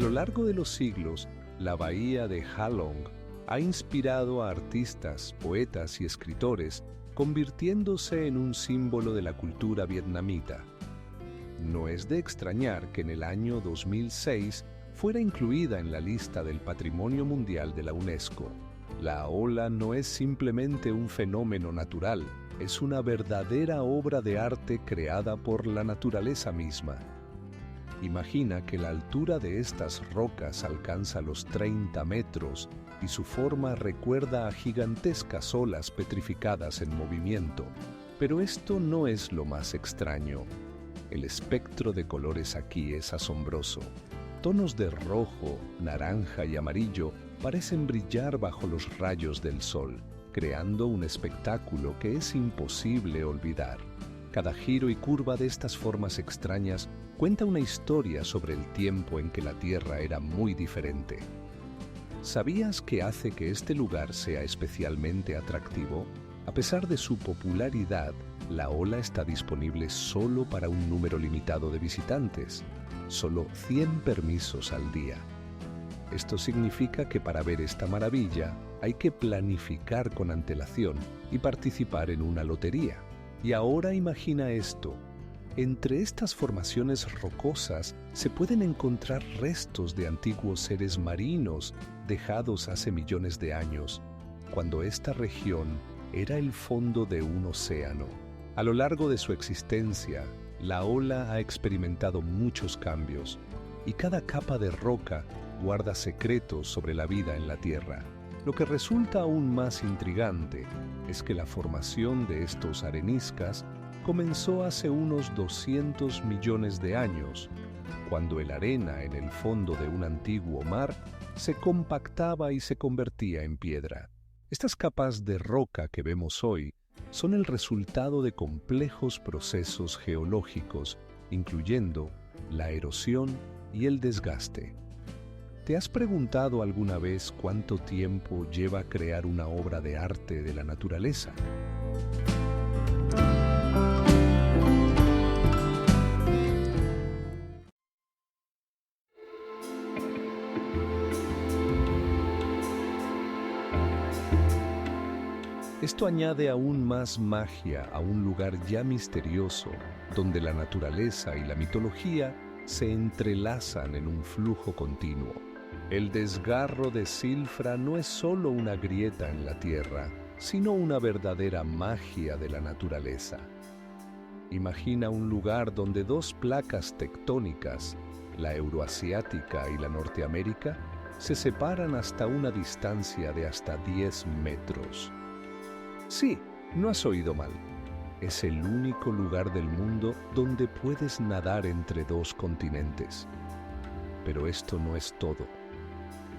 lo largo de los siglos, la bahía de Halong ha inspirado a artistas, poetas y escritores, convirtiéndose en un símbolo de la cultura vietnamita. No es de extrañar que en el año 2006 fuera incluida en la lista del Patrimonio Mundial de la UNESCO. La ola no es simplemente un fenómeno natural, es una verdadera obra de arte creada por la naturaleza misma. Imagina que la altura de estas rocas alcanza los 30 metros y su forma recuerda a gigantescas olas petrificadas en movimiento. Pero esto no es lo más extraño. El espectro de colores aquí es asombroso. Tonos de rojo, naranja y amarillo parecen brillar bajo los rayos del sol, creando un espectáculo que es imposible olvidar. Cada giro y curva de estas formas extrañas cuenta una historia sobre el tiempo en que la Tierra era muy diferente. ¿Sabías qué hace que este lugar sea especialmente atractivo? A pesar de su popularidad, la ola está disponible solo para un número limitado de visitantes, solo 100 permisos al día. Esto significa que para ver esta maravilla hay que planificar con antelación y participar en una lotería. Y ahora imagina esto. Entre estas formaciones rocosas se pueden encontrar restos de antiguos seres marinos dejados hace millones de años, cuando esta región era el fondo de un océano. A lo largo de su existencia, la ola ha experimentado muchos cambios, y cada capa de roca guarda secretos sobre la vida en la Tierra. Lo que resulta aún más intrigante es que la formación de estos areniscas comenzó hace unos 200 millones de años, cuando la arena en el fondo de un antiguo mar se compactaba y se convertía en piedra. Estas capas de roca que vemos hoy son el resultado de complejos procesos geológicos, incluyendo la erosión y el desgaste. ¿Te has preguntado alguna vez cuánto tiempo lleva crear una obra de arte de la naturaleza? Esto añade aún más magia a un lugar ya misterioso, donde la naturaleza y la mitología se entrelazan en un flujo continuo. El desgarro de Silfra no es solo una grieta en la tierra, sino una verdadera magia de la naturaleza. Imagina un lugar donde dos placas tectónicas, la euroasiática y la norteamérica, se separan hasta una distancia de hasta 10 metros. Sí, no has oído mal. Es el único lugar del mundo donde puedes nadar entre dos continentes. Pero esto no es todo.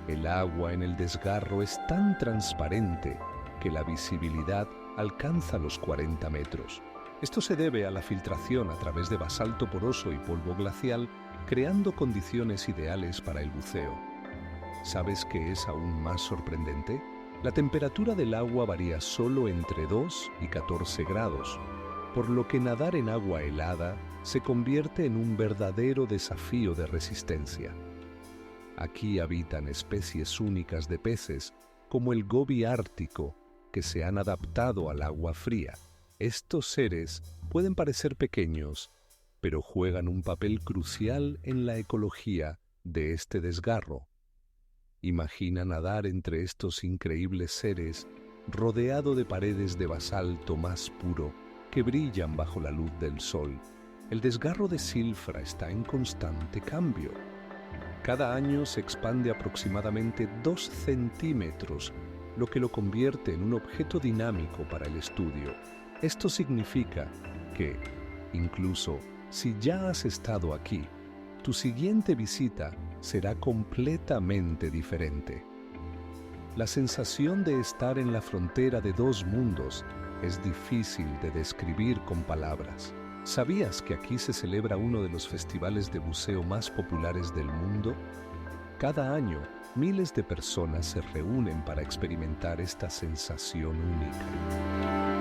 El agua en el desgarro es tan transparente que la visibilidad alcanza los 40 metros. Esto se debe a la filtración a través de basalto poroso y polvo glacial, creando condiciones ideales para el buceo. ¿Sabes qué es aún más sorprendente? La temperatura del agua varía solo entre 2 y 14 grados, por lo que nadar en agua helada se convierte en un verdadero desafío de resistencia. Aquí habitan especies únicas de peces, como el gobi ártico, que se han adaptado al agua fría. Estos seres pueden parecer pequeños, pero juegan un papel crucial en la ecología de este desgarro. Imagina nadar entre estos increíbles seres, rodeado de paredes de basalto más puro que brillan bajo la luz del sol. El desgarro de Silfra está en constante cambio. Cada año se expande aproximadamente 2 centímetros, lo que lo convierte en un objeto dinámico para el estudio. Esto significa que, incluso si ya has estado aquí, tu siguiente visita será completamente diferente. La sensación de estar en la frontera de dos mundos es difícil de describir con palabras. ¿Sabías que aquí se celebra uno de los festivales de buceo más populares del mundo? Cada año, miles de personas se reúnen para experimentar esta sensación única.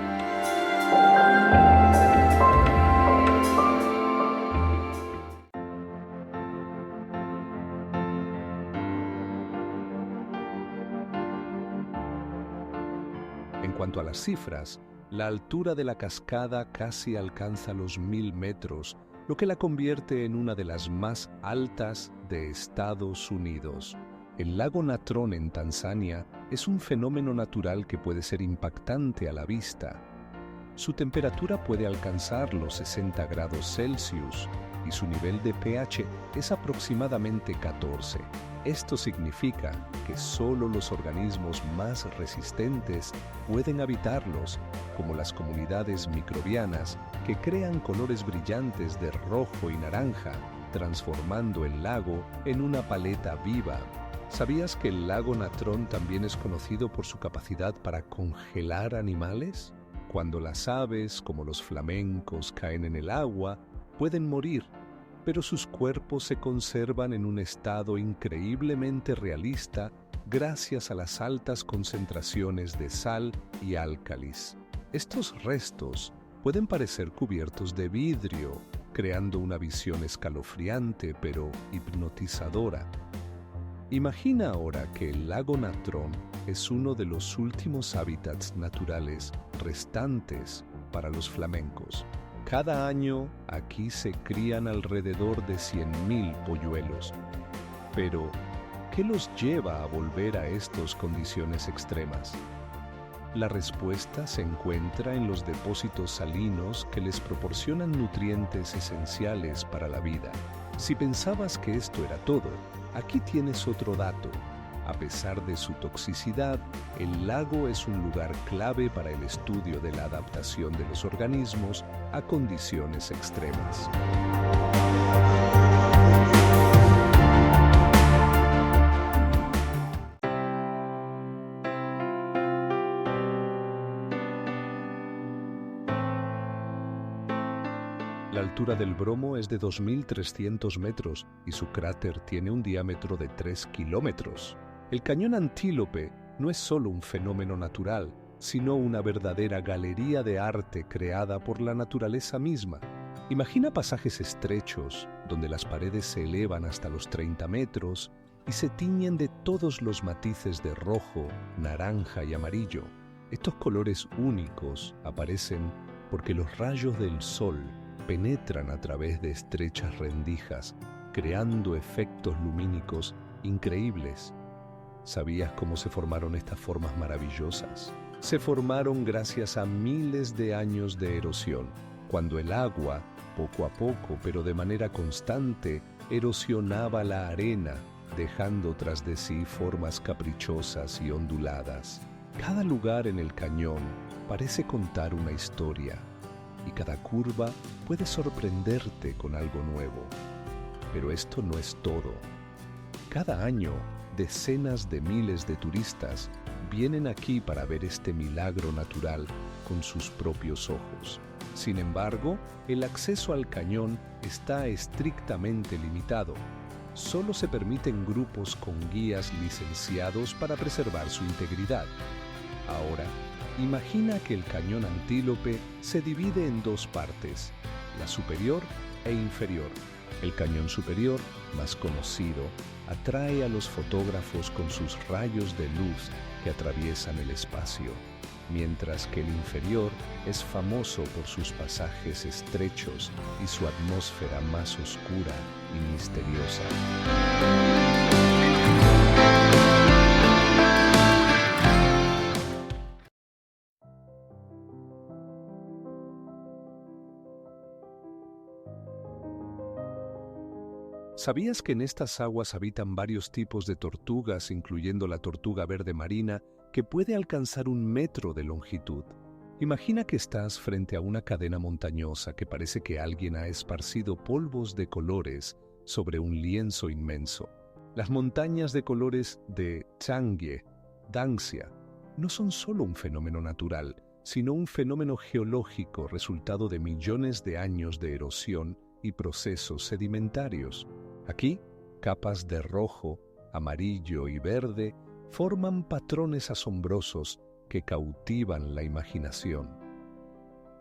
a las cifras, la altura de la cascada casi alcanza los 1000 metros, lo que la convierte en una de las más altas de Estados Unidos. El lago Natron en Tanzania es un fenómeno natural que puede ser impactante a la vista. Su temperatura puede alcanzar los 60 grados Celsius y su nivel de pH es aproximadamente 14. Esto significa que solo los organismos más resistentes pueden habitarlos, como las comunidades microbianas que crean colores brillantes de rojo y naranja, transformando el lago en una paleta viva. ¿Sabías que el lago Natron también es conocido por su capacidad para congelar animales? Cuando las aves, como los flamencos, caen en el agua, pueden morir, pero sus cuerpos se conservan en un estado increíblemente realista gracias a las altas concentraciones de sal y álcalis. Estos restos pueden parecer cubiertos de vidrio, creando una visión escalofriante pero hipnotizadora. Imagina ahora que el lago Natron es uno de los últimos hábitats naturales restantes para los flamencos. Cada año aquí se crían alrededor de 100.000 polluelos. Pero, ¿qué los lleva a volver a estas condiciones extremas? La respuesta se encuentra en los depósitos salinos que les proporcionan nutrientes esenciales para la vida. Si pensabas que esto era todo, aquí tienes otro dato. A pesar de su toxicidad, el lago es un lugar clave para el estudio de la adaptación de los organismos a condiciones extremas. La altura del Bromo es de 2.300 metros y su cráter tiene un diámetro de 3 kilómetros. El cañón Antílope no es solo un fenómeno natural, sino una verdadera galería de arte creada por la naturaleza misma. Imagina pasajes estrechos, donde las paredes se elevan hasta los 30 metros y se tiñen de todos los matices de rojo, naranja y amarillo. Estos colores únicos aparecen porque los rayos del sol penetran a través de estrechas rendijas, creando efectos lumínicos increíbles. ¿Sabías cómo se formaron estas formas maravillosas? Se formaron gracias a miles de años de erosión, cuando el agua, poco a poco pero de manera constante, erosionaba la arena, dejando tras de sí formas caprichosas y onduladas. Cada lugar en el cañón parece contar una historia, y cada curva puede sorprenderte con algo nuevo. Pero esto no es todo. Cada año, decenas de miles de turistas vienen aquí para ver este milagro natural con sus propios ojos. Sin embargo, el acceso al cañón está estrictamente limitado. Solo se permiten grupos con guías licenciados para preservar su integridad. Ahora, imagina que el cañón Antílope se divide en dos partes, la superior e inferior. El cañón superior, más conocido, atrae a los fotógrafos con sus rayos de luz que atraviesan el espacio, mientras que el inferior es famoso por sus pasajes estrechos y su atmósfera más oscura y misteriosa. ¿Sabías que en estas aguas habitan varios tipos de tortugas, incluyendo la tortuga verde marina, que puede alcanzar 1 metro de longitud? Imagina que estás frente a una cadena montañosa que parece que alguien ha esparcido polvos de colores sobre un lienzo inmenso. Las montañas de colores de Changye, Danxia, no son solo un fenómeno natural, sino un fenómeno geológico resultado de millones de años de erosión y procesos sedimentarios. Aquí, capas de rojo, amarillo y verde forman patrones asombrosos que cautivan la imaginación.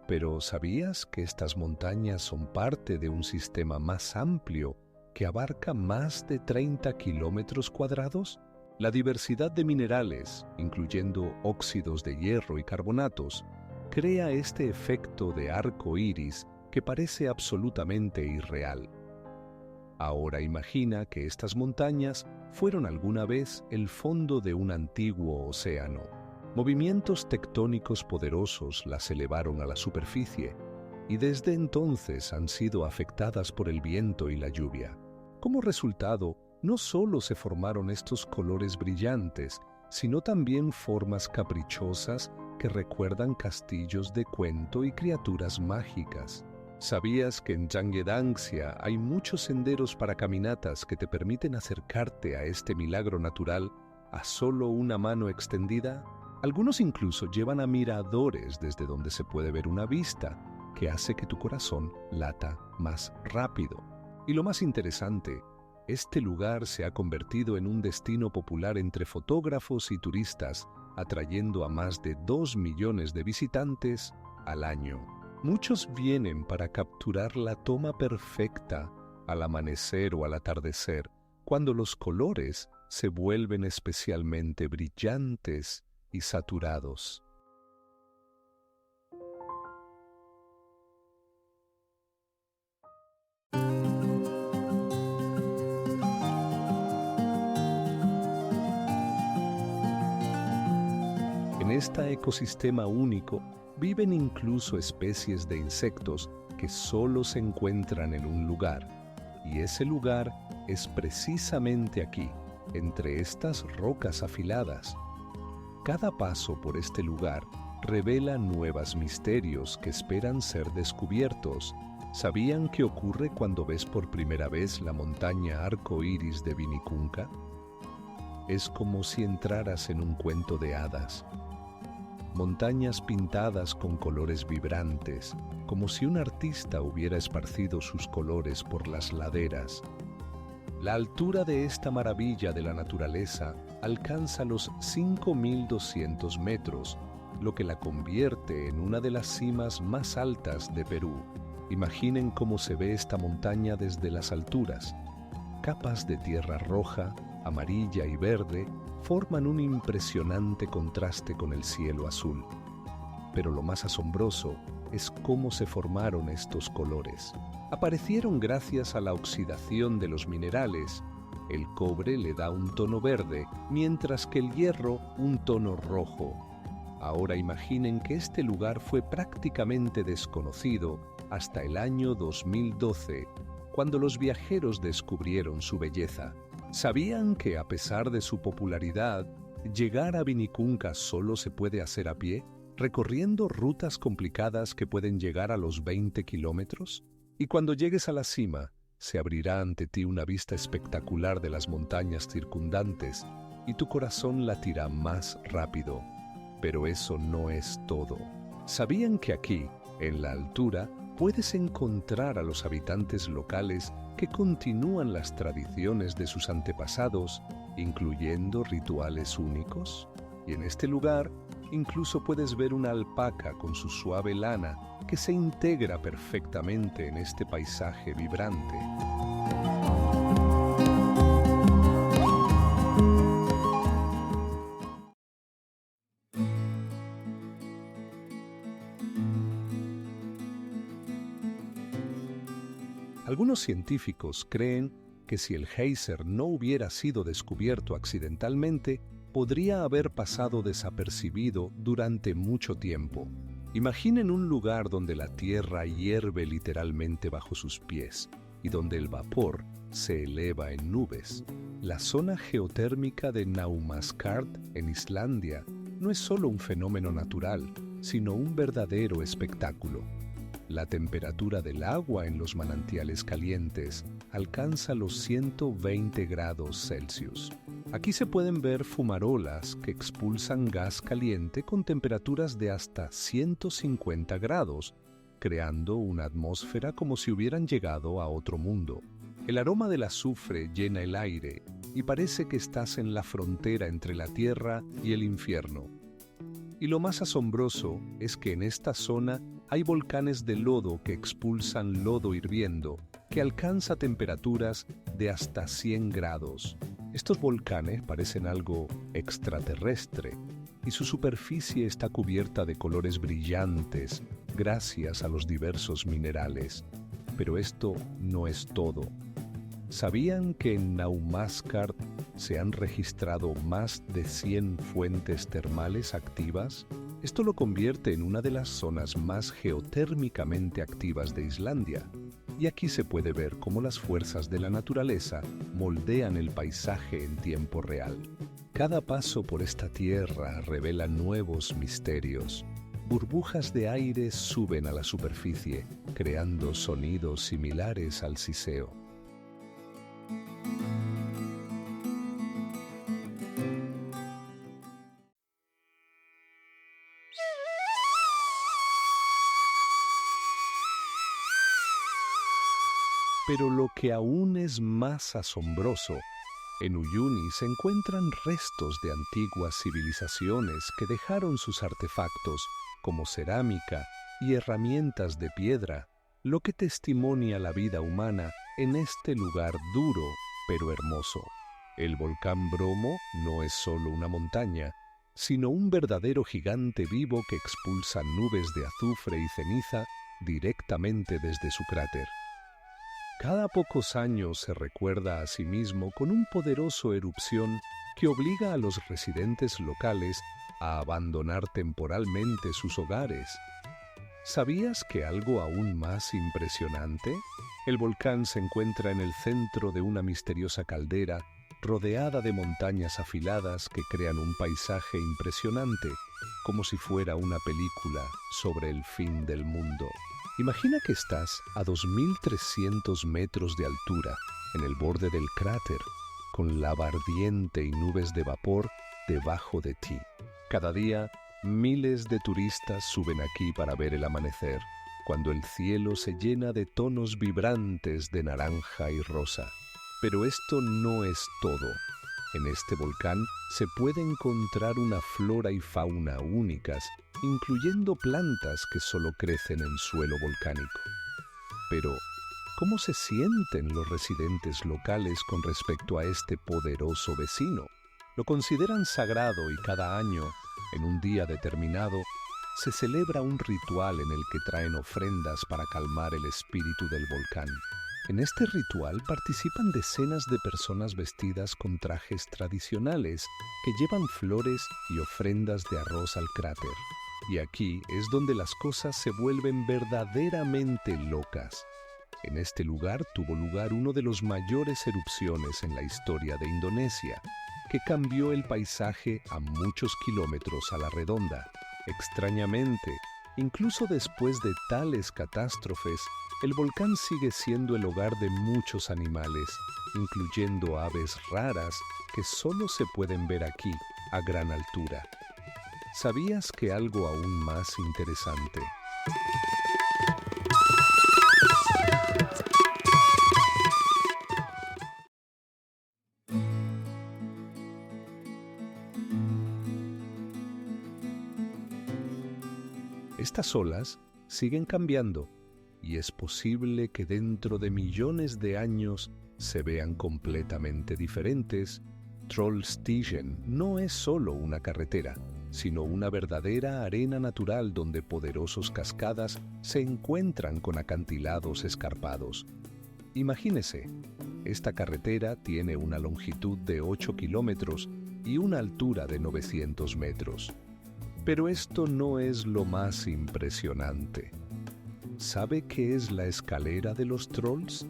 Pero ¿sabías que estas montañas son parte de un sistema más amplio que abarca más de 30 kilómetros cuadrados? La diversidad de minerales, incluyendo óxidos de hierro y carbonatos, crea este efecto de arco iris que parece absolutamente irreal. Ahora imagina que estas montañas fueron alguna vez el fondo de un antiguo océano. Movimientos tectónicos poderosos las elevaron a la superficie y desde entonces han sido afectadas por el viento y la lluvia. Como resultado, no solo se formaron estos colores brillantes, sino también formas caprichosas que recuerdan castillos de cuento y criaturas mágicas. ¿Sabías que en Yangtze hay muchos senderos para caminatas que te permiten acercarte a este milagro natural a solo una mano extendida? Algunos incluso llevan a miradores desde donde se puede ver una vista que hace que tu corazón lata más rápido. Y lo más interesante, este lugar se ha convertido en un destino popular entre fotógrafos y turistas, atrayendo a más de 2 millones de visitantes al año. Muchos vienen para capturar la toma perfecta al amanecer o al atardecer, cuando los colores se vuelven especialmente brillantes y saturados. En este ecosistema único viven incluso especies de insectos que solo se encuentran en un lugar, y ese lugar es precisamente aquí, entre estas rocas afiladas. Cada paso por este lugar revela nuevos misterios que esperan ser descubiertos. ¿Sabían qué ocurre cuando ves por primera vez la montaña arco iris de Vinicunca? Es como si entraras en un cuento de hadas. Montañas pintadas con colores vibrantes, como si un artista hubiera esparcido sus colores por las laderas. La altura de esta maravilla de la naturaleza alcanza los 5.200 metros, lo que la convierte en una de las cimas más altas de Perú. Imaginen cómo se ve esta montaña desde las alturas. Capas de tierra roja, amarilla y verde forman un impresionante contraste con el cielo azul. Pero lo más asombroso es cómo se formaron estos colores. Aparecieron gracias a la oxidación de los minerales. El cobre le da un tono verde, mientras que el hierro un tono rojo. Ahora imaginen que este lugar fue prácticamente desconocido hasta el año 2012, cuando los viajeros descubrieron su belleza. ¿Sabían que a pesar de su popularidad, llegar a Vinicunca solo se puede hacer a pie, recorriendo rutas complicadas que pueden llegar a los 20 kilómetros? Y cuando llegues a la cima, se abrirá ante ti una vista espectacular de las montañas circundantes y tu corazón latirá más rápido. Pero eso no es todo. ¿Sabían que aquí, en la altura, puedes encontrar a los habitantes locales que continúan las tradiciones de sus antepasados, incluyendo rituales únicos? Y en este lugar, incluso puedes ver una alpaca con su suave lana que se integra perfectamente en este paisaje vibrante. Algunos científicos creen que si el geyser no hubiera sido descubierto accidentalmente, podría haber pasado desapercibido durante mucho tiempo. Imaginen un lugar donde la tierra hierve literalmente bajo sus pies y donde el vapor se eleva en nubes. La zona geotérmica de Naumaskard, en Islandia, no es solo un fenómeno natural, sino un verdadero espectáculo. La temperatura del agua en los manantiales calientes alcanza los 120 grados Celsius. Aquí se pueden ver fumarolas que expulsan gas caliente con temperaturas de hasta 150 grados, creando una atmósfera como si hubieran llegado a otro mundo. El aroma del azufre llena el aire y parece que estás en la frontera entre la tierra y el infierno. Y lo más asombroso es que en esta zona hay volcanes de lodo que expulsan lodo hirviendo, que alcanza temperaturas de hasta 100 grados. Estos volcanes parecen algo extraterrestre y su superficie está cubierta de colores brillantes gracias a los diversos minerales. Pero esto no es todo. ¿Sabían que en Naumascar se han registrado más de 100 fuentes termales activas? Esto lo convierte en una de las zonas más geotérmicamente activas de Islandia. Y aquí se puede ver cómo las fuerzas de la naturaleza moldean el paisaje en tiempo real. Cada paso por esta tierra revela nuevos misterios. Burbujas de aire suben a la superficie, creando sonidos similares al siseo. Pero lo que aún es más asombroso, en Uyuni se encuentran restos de antiguas civilizaciones que dejaron sus artefactos, como cerámica y herramientas de piedra, lo que testimonia la vida humana en este lugar duro pero hermoso. El volcán Bromo no es solo una montaña, sino un verdadero gigante vivo que expulsa nubes de azufre y ceniza directamente desde su cráter. Cada pocos años se recuerda a sí mismo con un poderoso erupción que obliga a los residentes locales a abandonar temporalmente sus hogares. ¿Sabías que algo aún más impresionante? El volcán se encuentra en el centro de una misteriosa caldera rodeada de montañas afiladas que crean un paisaje impresionante, como si fuera una película sobre el fin del mundo. Imagina que estás a 2.300 metros de altura, en el borde del cráter, con lava ardiente y nubes de vapor debajo de ti. Cada día, miles de turistas suben aquí para ver el amanecer, cuando el cielo se llena de tonos vibrantes de naranja y rosa. Pero esto no es todo. En este volcán se puede encontrar una flora y fauna únicas, incluyendo plantas que solo crecen en suelo volcánico. Pero, ¿cómo se sienten los residentes locales con respecto a este poderoso vecino? Lo consideran sagrado y cada año, en un día determinado, se celebra un ritual en el que traen ofrendas para calmar el espíritu del volcán. En este ritual participan decenas de personas vestidas con trajes tradicionales que llevan flores y ofrendas de arroz al cráter. Y aquí es donde las cosas se vuelven verdaderamente locas. En este lugar tuvo lugar uno de los mayores erupciones en la historia de Indonesia, que cambió el paisaje a muchos kilómetros a la redonda. Extrañamente, incluso después de tales catástrofes, el volcán sigue siendo el hogar de muchos animales, incluyendo aves raras que solo se pueden ver aquí, a gran altura. ¿Sabías que algo aún más interesante? Estas olas siguen cambiando y es posible que dentro de millones de años se vean completamente diferentes. Trollstigen no es solo una carretera, sino una verdadera arena natural donde poderosos cascadas se encuentran con acantilados escarpados. Imagínese, esta carretera tiene una longitud de 8 kilómetros y una altura de 900 metros. Pero esto no es lo más impresionante. ¿Sabe qué es la escalera de los trolls?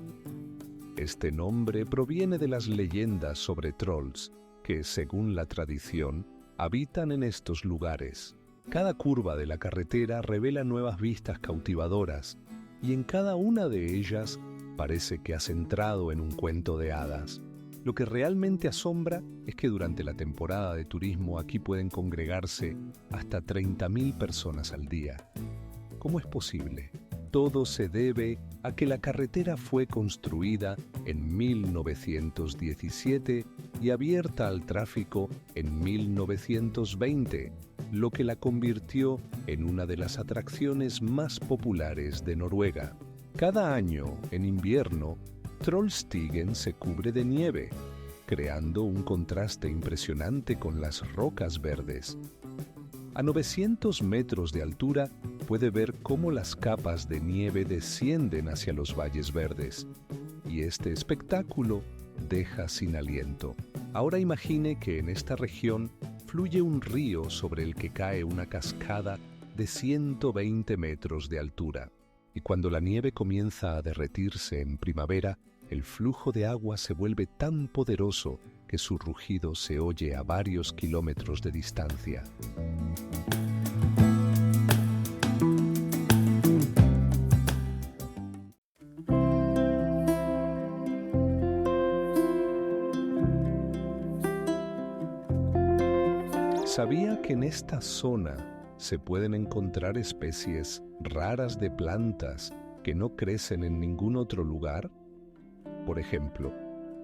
Este nombre proviene de las leyendas sobre trolls, que, según la tradición, habitan en estos lugares. Cada curva de la carretera revela nuevas vistas cautivadoras, y en cada una de ellas parece que has entrado en un cuento de hadas. Lo que realmente asombra es que durante la temporada de turismo aquí pueden congregarse hasta 30.000 personas al día. ¿Cómo es posible? Todo se debe a que la carretera fue construida en 1917 y abierta al tráfico en 1920, lo que la convirtió en una de las atracciones más populares de Noruega. Cada año, en invierno, Trollstigen se cubre de nieve, creando un contraste impresionante con las rocas verdes. A 900 metros de altura puede ver cómo las capas de nieve descienden hacia los valles verdes, y este espectáculo deja sin aliento. Ahora imagine que en esta región fluye un río sobre el que cae una cascada de 120 metros de altura, y cuando la nieve comienza a derretirse en primavera, el flujo de agua se vuelve tan poderoso que su rugido se oye a varios kilómetros de distancia. ¿Sabía que en esta zona se pueden encontrar especies raras de plantas que no crecen en ningún otro lugar? Por ejemplo,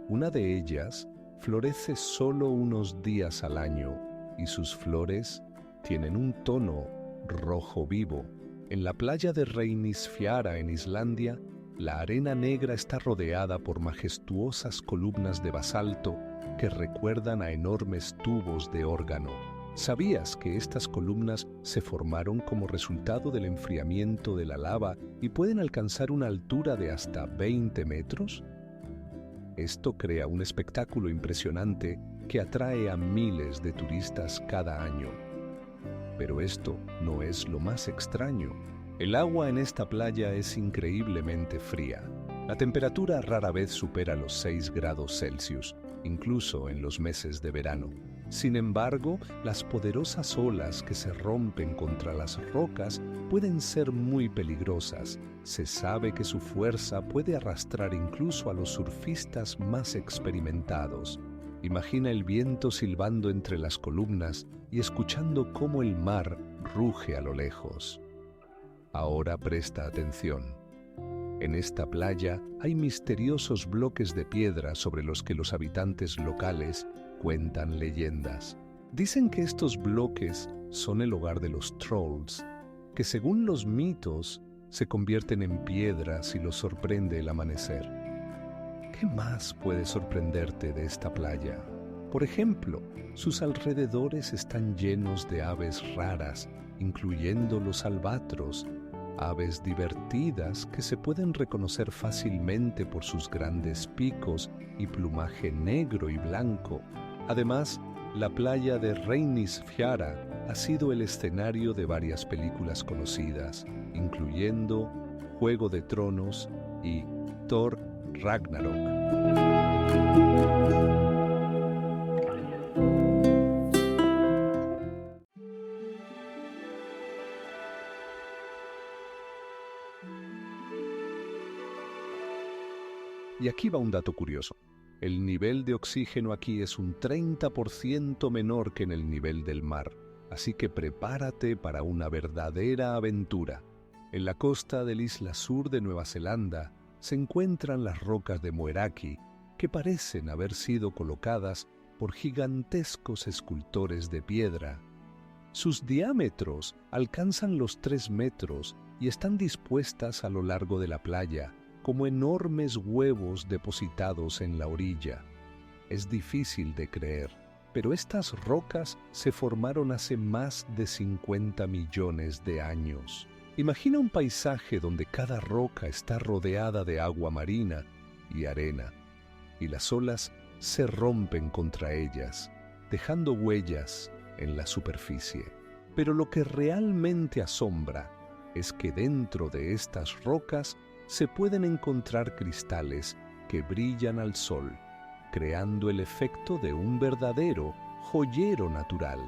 una de ellas florece solo unos días al año y sus flores tienen un tono rojo vivo. En la playa de Reynisfjara en Islandia, la arena negra está rodeada por majestuosas columnas de basalto que recuerdan a enormes tubos de órgano. ¿Sabías que estas columnas se formaron como resultado del enfriamiento de la lava y pueden alcanzar una altura de hasta 20 metros? Esto crea un espectáculo impresionante que atrae a miles de turistas cada año. Pero esto no es lo más extraño. El agua en esta playa es increíblemente fría. La temperatura rara vez supera los 6 grados Celsius, incluso en los meses de verano. Sin embargo, las poderosas olas que se rompen contra las rocas pueden ser muy peligrosas. Se sabe que su fuerza puede arrastrar incluso a los surfistas más experimentados. Imagina el viento silbando entre las columnas y escuchando cómo el mar ruge a lo lejos. Ahora presta atención. En esta playa hay misteriosos bloques de piedra sobre los que los habitantes locales cuentan leyendas. Dicen que estos bloques son el hogar de los trolls, que según los mitos se convierten en piedra si los sorprende el amanecer. ¿Qué más puede sorprenderte de esta playa? Por ejemplo, sus alrededores están llenos de aves raras, incluyendo los albatros, aves divertidas que se pueden reconocer fácilmente por sus grandes picos y plumaje negro y blanco. Además, la playa de Reynisfjara ha sido el escenario de varias películas conocidas, incluyendo Juego de Tronos y Thor Ragnarok. Y aquí va un dato curioso. El nivel de oxígeno aquí es un 30% menor que en el nivel del mar, así que prepárate para una verdadera aventura. En la costa del isla sur de Nueva Zelanda se encuentran las rocas de Moeraki, que parecen haber sido colocadas por gigantescos escultores de piedra. Sus diámetros alcanzan los 3 metros y están dispuestas a lo largo de la playa, como enormes huevos depositados en la orilla. Es difícil de creer, pero estas rocas se formaron hace más de 50 millones de años. Imagina un paisaje donde cada roca está rodeada de agua marina y arena, y las olas se rompen contra ellas, dejando huellas en la superficie. Pero lo que realmente asombra es que dentro de estas rocas se pueden encontrar cristales que brillan al sol, creando el efecto de un verdadero joyero natural.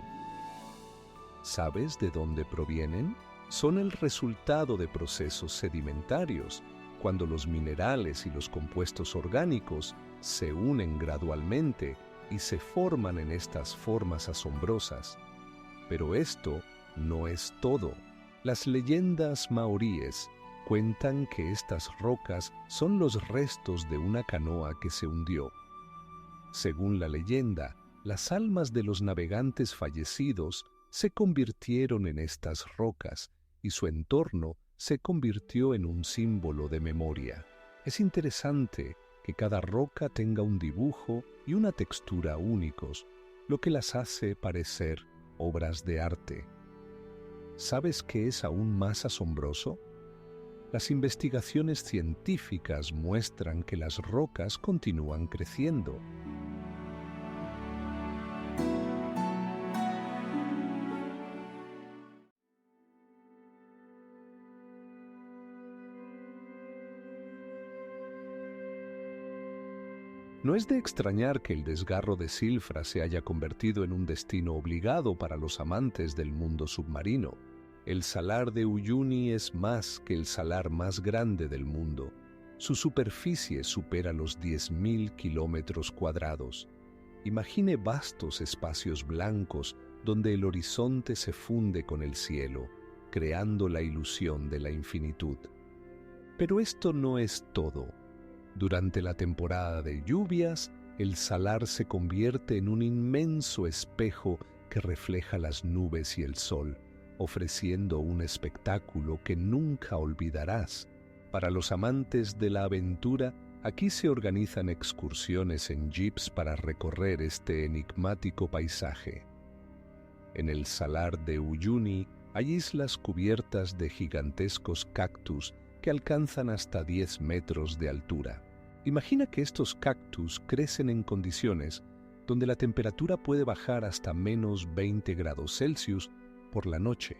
¿Sabes de dónde provienen? Son el resultado de procesos sedimentarios, cuando los minerales y los compuestos orgánicos se unen gradualmente y se forman en estas formas asombrosas. Pero esto no es todo. Las leyendas maoríes cuentan que estas rocas son los restos de una canoa que se hundió. Según la leyenda, las almas de los navegantes fallecidos se convirtieron en estas rocas y su entorno se convirtió en un símbolo de memoria. Es interesante que que cada roca tenga un dibujo y una textura únicos, lo que las hace parecer obras de arte. ¿Sabes qué es aún más asombroso? Las investigaciones científicas muestran que las rocas continúan creciendo. No es de extrañar que el desgarro de Silfra se haya convertido en un destino obligado para los amantes del mundo submarino. El salar de Uyuni es más que el salar más grande del mundo. Su superficie supera los 10.000 kilómetros cuadrados. Imagine vastos espacios blancos donde el horizonte se funde con el cielo, creando la ilusión de la infinitud. Pero esto no es todo. Durante la temporada de lluvias, el salar se convierte en un inmenso espejo que refleja las nubes y el sol, ofreciendo un espectáculo que nunca olvidarás. Para los amantes de la aventura, aquí se organizan excursiones en jeeps para recorrer este enigmático paisaje. En el salar de Uyuni hay islas cubiertas de gigantescos cactus que alcanzan hasta 10 metros de altura. Imagina que estos cactus crecen en condiciones donde la temperatura puede bajar hasta menos 20 grados Celsius por la noche.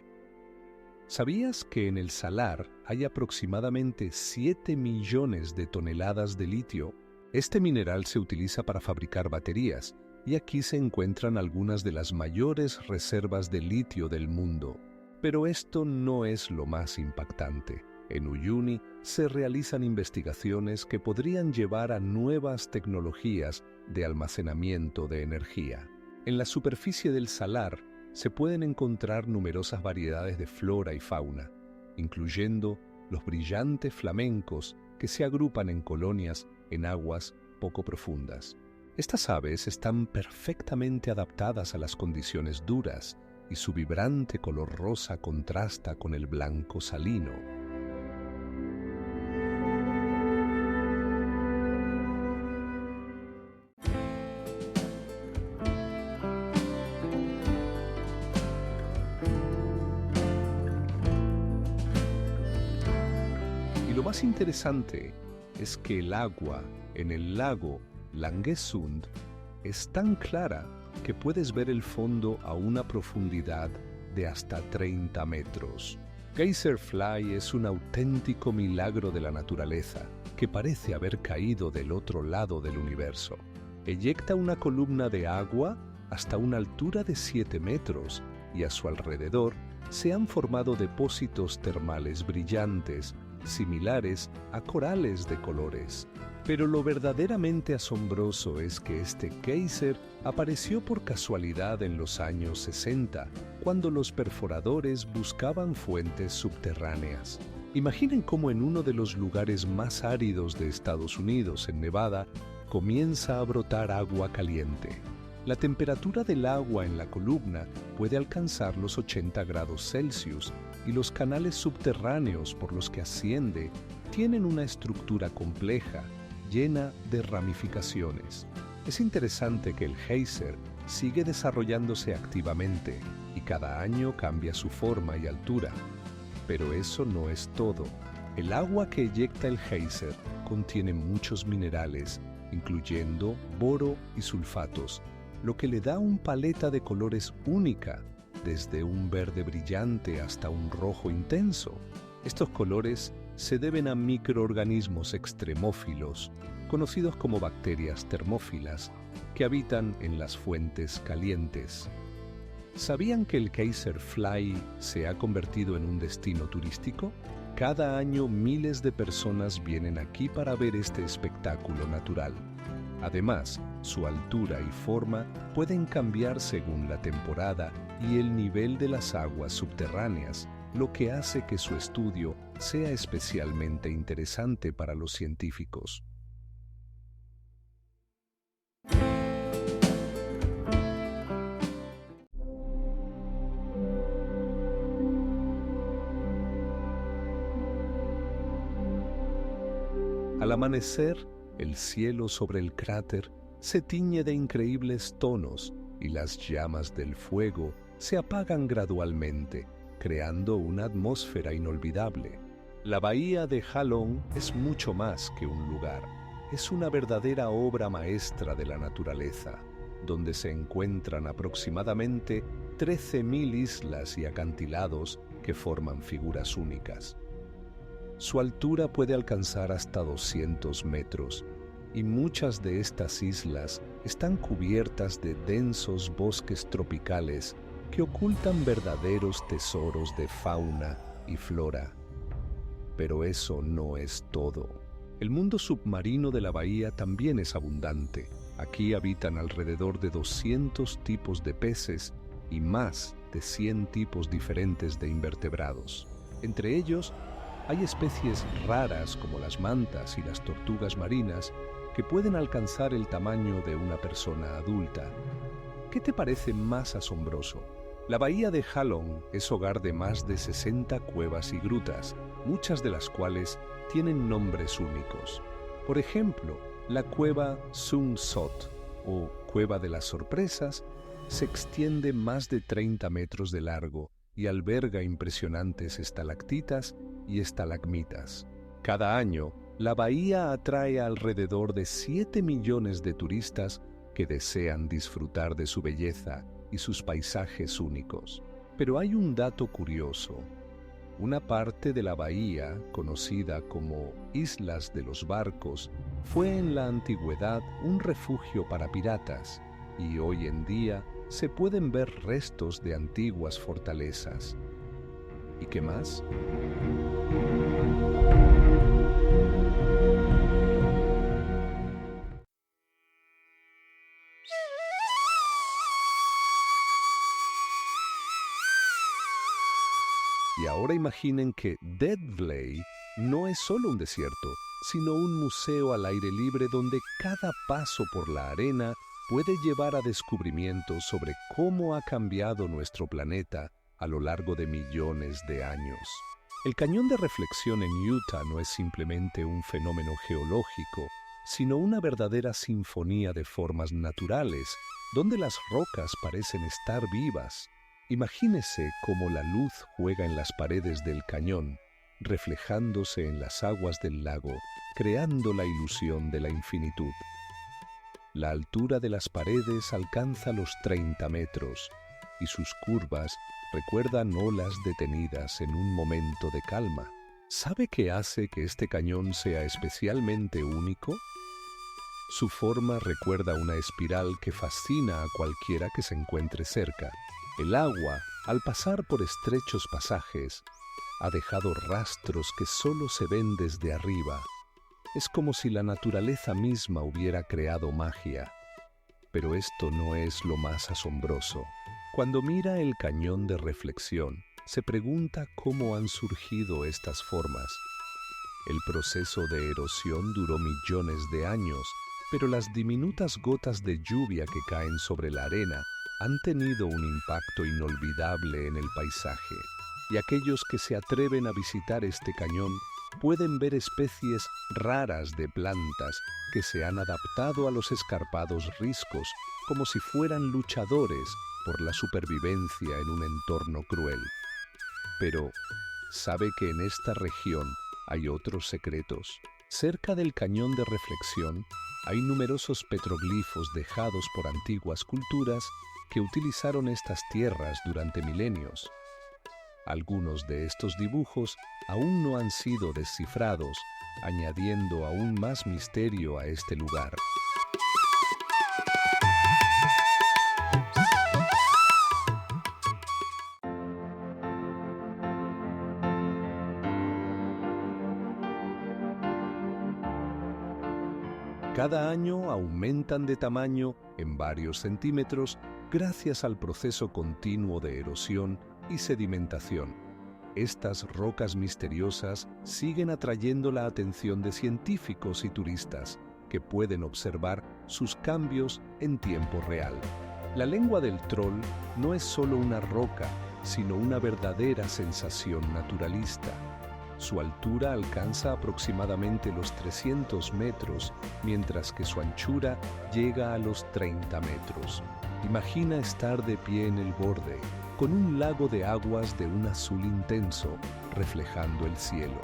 ¿Sabías que en el salar hay aproximadamente 7 millones de toneladas de litio? Este mineral se utiliza para fabricar baterías y aquí se encuentran algunas de las mayores reservas de litio del mundo. Pero esto no es lo más impactante. En Uyuni se realizan investigaciones que podrían llevar a nuevas tecnologías de almacenamiento de energía. En la superficie del salar se pueden encontrar numerosas variedades de flora y fauna, incluyendo los brillantes flamencos que se agrupan en colonias en aguas poco profundas. Estas aves están perfectamente adaptadas a las condiciones duras y su vibrante color rosa contrasta con el blanco salino. Y lo más interesante es que el agua en el lago Langesund es tan clara que puedes ver el fondo a una profundidad de hasta 30 metros. Geyser Fly es un auténtico milagro de la naturaleza que parece haber caído del otro lado del universo. Eyecta una columna de agua hasta una altura de 7 metros y a su alrededor se han formado depósitos termales brillantes similares a corales de colores. Pero lo verdaderamente asombroso es que este geyser apareció por casualidad en los años 60, cuando los perforadores buscaban fuentes subterráneas. Imaginen cómo en uno de los lugares más áridos de Estados Unidos, en Nevada, comienza a brotar agua caliente. La temperatura del agua en la columna puede alcanzar los 80 grados Celsius y los canales subterráneos por los que asciende tienen una estructura compleja, llena de ramificaciones. Es interesante que el geyser sigue desarrollándose activamente y cada año cambia su forma y altura. Pero eso no es todo. El agua que eyecta el geyser contiene muchos minerales, incluyendo boro y sulfatos, lo que le da una paleta de colores única, desde un verde brillante hasta un rojo intenso. Estos colores se deben a microorganismos extremófilos, conocidos como bacterias termófilas, que habitan en las fuentes calientes. ¿Sabían que el Geyser Fly se ha convertido en un destino turístico? Cada año miles de personas vienen aquí para ver este espectáculo natural. Además, su altura y forma pueden cambiar según la temporada y el nivel de las aguas subterráneas, lo que hace que su estudio sea especialmente interesante para los científicos. Al amanecer, El cielo sobre el cráter se tiñe de increíbles tonos y las llamas del fuego se apagan gradualmente, creando una atmósfera inolvidable. La bahía de Halong es mucho más que un lugar. Es una verdadera obra maestra de la naturaleza, donde se encuentran aproximadamente 13.000 islas y acantilados que forman figuras únicas. Su altura puede alcanzar hasta 200 metros, y muchas de estas islas están cubiertas de densos bosques tropicales que ocultan verdaderos tesoros de fauna y flora. Pero eso no es todo. El mundo submarino de la bahía también es abundante. Aquí habitan alrededor de 200 tipos de peces y más de 100 tipos diferentes de invertebrados. Entre ellos, hay especies raras como las mantas y las tortugas marinas que pueden alcanzar el tamaño de una persona adulta. ¿Qué te parece más asombroso? La bahía de Halong es hogar de más de 60 cuevas y grutas, muchas de las cuales tienen nombres únicos. Por ejemplo, la cueva Sung Sot, o Cueva de las Sorpresas, se extiende más de 30 metros de largo y alberga impresionantes estalactitas y estalagmitas. Cada año, la bahía atrae alrededor de 7 millones de turistas que desean disfrutar de su belleza y sus paisajes únicos. Pero hay un dato curioso. Una parte de la bahía, conocida como Islas de los Barcos, fue en la antigüedad un refugio para piratas, y hoy en día se pueden ver restos de antiguas fortalezas. ¿Y qué más? Y ahora imaginen que Dead Valley no es solo un desierto, sino un museo al aire libre donde cada paso por la arena puede llevar a descubrimientos sobre cómo ha cambiado nuestro planeta a lo largo de millones de años. El cañón de reflexión en Utah no es simplemente un fenómeno geológico, sino una verdadera sinfonía de formas naturales, donde las rocas parecen estar vivas. Imagínese cómo la luz juega en las paredes del cañón, reflejándose en las aguas del lago, creando la ilusión de la infinitud. La altura de las paredes alcanza los 30 metros y sus curvas recuerdan olas detenidas en un momento de calma. ¿Sabe qué hace que este cañón sea especialmente único? Su forma recuerda una espiral que fascina a cualquiera que se encuentre cerca. El agua, al pasar por estrechos pasajes, ha dejado rastros que solo se ven desde arriba. Es como si la naturaleza misma hubiera creado magia. Pero esto no es lo más asombroso. Cuando mira el cañón de reflexión, se pregunta cómo han surgido estas formas. El proceso de erosión duró millones de años, pero las diminutas gotas de lluvia que caen sobre la arena han tenido un impacto inolvidable en el paisaje, y aquellos que se atreven a visitar este cañón pueden ver especies raras de plantas que se han adaptado a los escarpados riscos como si fueran luchadores por la supervivencia en un entorno cruel. Pero, ¿sabe que en esta región hay otros secretos? Cerca del cañón de reflexión hay numerosos petroglifos dejados por antiguas culturas que utilizaron estas tierras durante milenios. Algunos de estos dibujos aún no han sido descifrados, añadiendo aún más misterio a este lugar. Cada año aumentan de tamaño en varios centímetros gracias al proceso continuo de erosión y sedimentación. Estas rocas misteriosas siguen atrayendo la atención de científicos y turistas que pueden observar sus cambios en tiempo real. La lengua del troll no es solo una roca, sino una verdadera sensación naturalista. Su altura alcanza aproximadamente los 300 metros, mientras que su anchura llega a los 30 metros. Imagina estar de pie en el borde, con un lago de aguas de un azul intenso, reflejando el cielo.